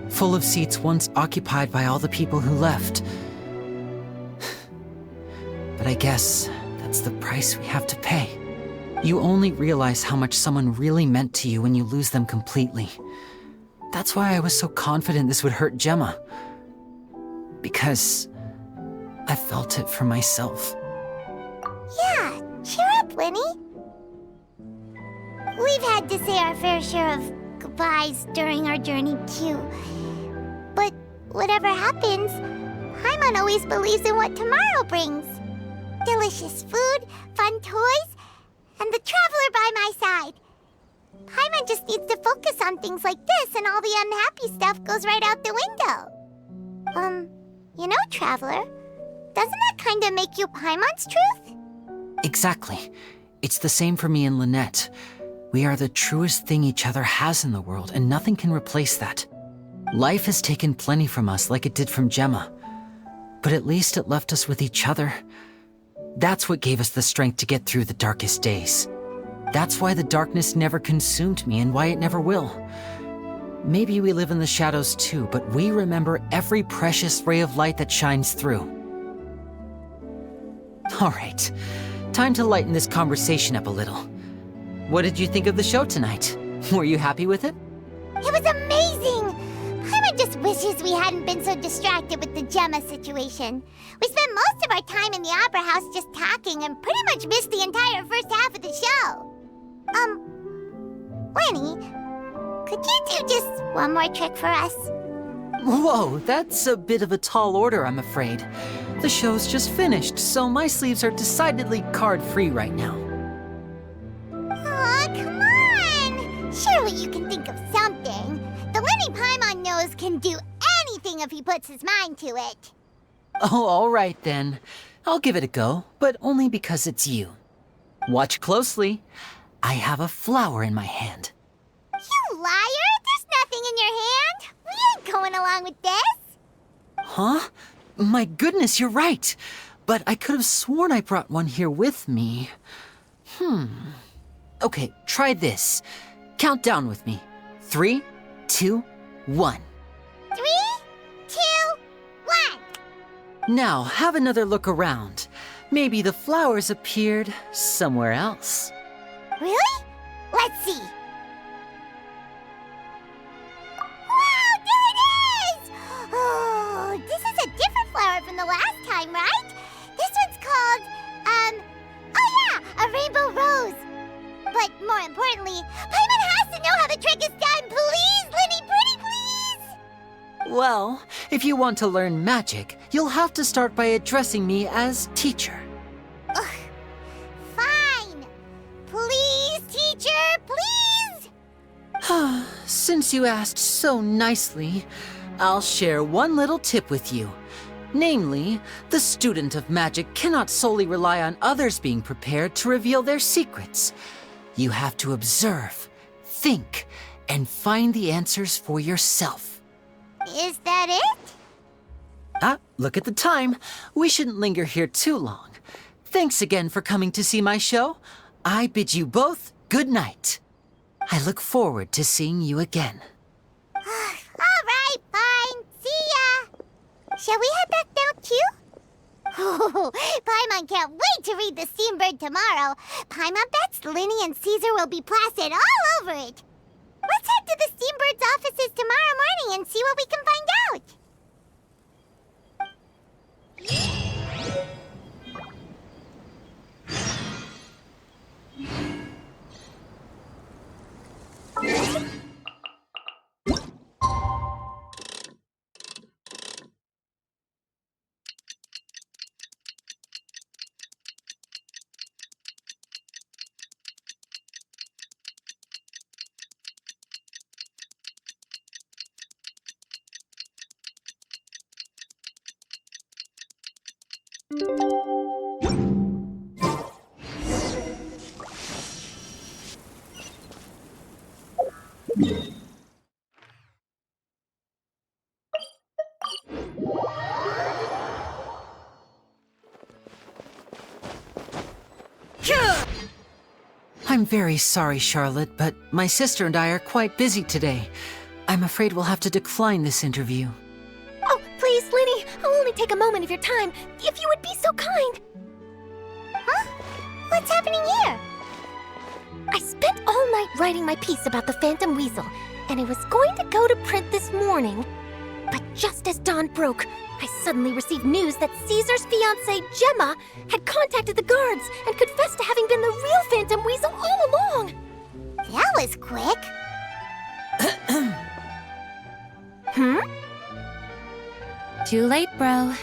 Speaker 5: full of seats once occupied by all the people who left. But I guess that's the price we have to pay. You only realize how much someone really meant to you when you lose them completely. That's why I was so confident this would hurt Jemma. Because I felt it for myself.
Speaker 3: Yeah, cheer up, Lyney. We've had to say our fair share of goodbyes during our journey, too. But whatever happens, Paimon always believes in what tomorrow brings. Delicious food, fun toys, and the traveler by my side. Paimon just needs to focus on things like this, and all the unhappy stuff goes right out the window. You know, Traveler, doesn't that kinda make you Paimon's truth?
Speaker 5: Exactly. It's the same for me and Lynette. We are the truest thing each other has in the world, and nothing can replace that. Life has taken plenty from us, like it did from Jemma. But at least it left us with each other. That's what gave us the strength to get through the darkest days. That's why the darkness never consumed me, and why it never will. Maybe we live in the shadows too, but we remember every precious ray of light that shines through. All right, time to lighten this conversation up a little. What did you think of the show tonight? Were you happy with it?
Speaker 3: It was amazing! Paimon just wishes we hadn't been so distracted with the Jemma situation. We spent most of our time in the Opera House just talking and pretty much missed the entire first half of the show. Lyney, could you do just one more trick for us?
Speaker 5: Whoa, that's a bit of a tall order, I'm afraid. The show's just finished, so my sleeves are decidedly card-free right now.
Speaker 3: Aw, come on! Surely you can think of something. The Lyney Paimon knows can do anything if he puts his mind to it.
Speaker 5: Oh, all right then. I'll give it a go, but only because it's you. Watch closely. I have a flower in my hand.
Speaker 3: You liar! There's nothing in your hand! We ain't going along with this!
Speaker 5: Huh? My goodness, you're right. But I could have sworn I brought one here with me. Okay, try this. Count down with me. 3, 2, 1.
Speaker 3: 3, 2, 1!
Speaker 5: Now, have another look around. Maybe the flowers appeared somewhere else.
Speaker 3: Really? Let's see. Wow, there it is! Oh, this is a different flower from the last time, right? This one's called, oh yeah, a rainbow rose. But more importantly, Paimon has to know how the trick is done. Please, Lyney, pretty please!
Speaker 5: Well, if you want to learn magic, you'll have to start by addressing me as teacher.
Speaker 3: Ugh. Fine. Please, teacher, please!
Speaker 5: Since you asked so nicely, I'll share one little tip with you. Namely, the student of magic cannot solely rely on others being prepared to reveal their secrets. You have to observe, think, and find the answers for yourself.
Speaker 3: Is that it?
Speaker 5: Look at the time. We shouldn't linger here too long. Thanks again for coming to see my show. I bid you both good night. I look forward to seeing you again.
Speaker 3: All right, fine. See ya. Shall we head back now, too? Oh, Paimon can't wait to read The Steambird tomorrow. Paimon bets Lyney and Cesar will be plastered all over it. Let's head to the Steambird's offices tomorrow morning and see what we can find out.
Speaker 5: I'm very sorry, Charlotte, but my sister and I are quite busy today. I'm afraid we'll have to decline this interview.
Speaker 1: Oh, please, Lyney, I'll only take a moment of your time, if you would be so kind.
Speaker 3: Huh? What's happening here?
Speaker 1: I spent all night writing my piece about the Phantom Weasel, and it was going to go to print this morning. But just as dawn broke, I suddenly received news that Cesar's fiancée, Jemma, had contacted the guards and confessed to having been the real Phantom Weasel all along.
Speaker 3: That was quick.
Speaker 14: Too late, bro.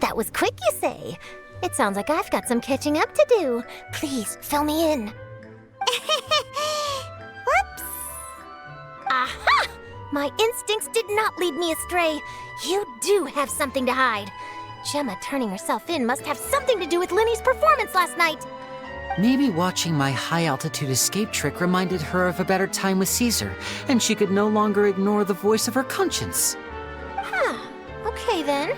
Speaker 1: That was quick, you say? It sounds like I've got some catching up to do. Please, fill me in.
Speaker 3: Whoops.
Speaker 1: Aha! My instincts did not lead me astray. You do have something to hide. Jemma turning herself in must have something to do with Lyney's performance last night.
Speaker 5: Maybe watching my high-altitude escape trick reminded her of a better time with Cesar, and she could no longer ignore the voice of her conscience.
Speaker 1: Okay then.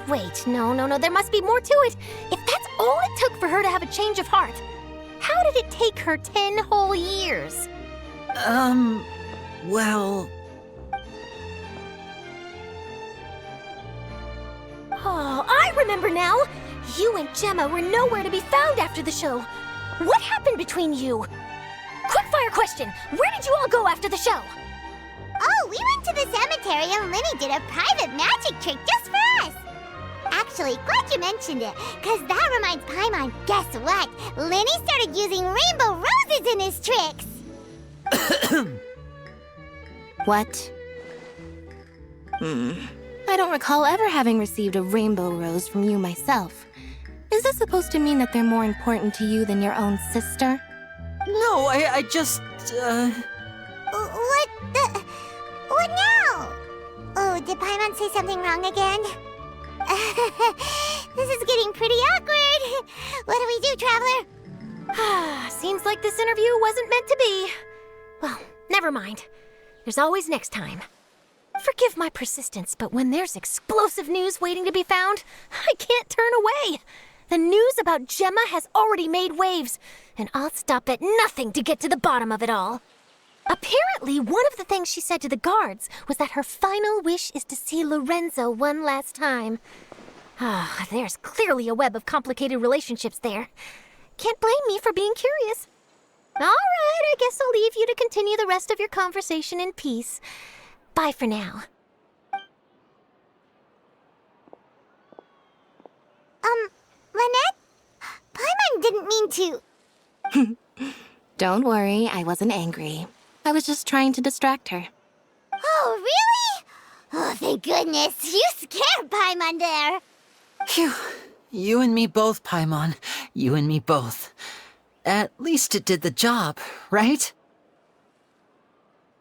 Speaker 1: Wait, no, there must be more to it. If that's all it took for her to have a change of heart, how did it take her 10 whole years?
Speaker 5: Well...
Speaker 1: Oh, I remember now! You and Jemma were nowhere to be found after the show. What happened between you? Quickfire question! Where did you all go after the show?
Speaker 3: Oh, we went to the cemetery and Lyney did a private magic trick just for us. Actually, glad you mentioned it, because that reminds Paimon, guess what? Lyney started using rainbow roses in his tricks.
Speaker 14: What? I don't recall ever having received a rainbow rose from you myself. Is this supposed to mean that they're more important to you than your own sister?
Speaker 5: No, I just,
Speaker 3: What now? Oh, did Paimon say something wrong again? This is getting pretty awkward. What do we do, Traveler?
Speaker 1: Seems like this interview wasn't meant to be. Well, never mind. There's always next time. Forgive my persistence, but when there's explosive news waiting to be found, I can't turn away. The news about Jemma has already made waves, and I'll stop at nothing to get to the bottom of it all. Apparently, one of the things she said to the guards was that her final wish is to see Lorenzo one last time. There's clearly a web of complicated relationships there. Can't blame me for being curious. All right, I guess I'll leave you to continue the rest of your conversation in peace. Bye for now.
Speaker 3: Lynette? Paimon didn't mean to.
Speaker 14: Don't worry, I wasn't angry. I was just trying to distract her.
Speaker 3: Oh, really? Oh, thank goodness. You scared Paimon there.
Speaker 5: Phew. You and me both, Paimon. You and me both. At least it did the job, right?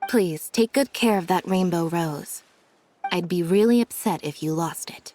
Speaker 14: Please, take good care of that rainbow rose. I'd be really upset if you lost it.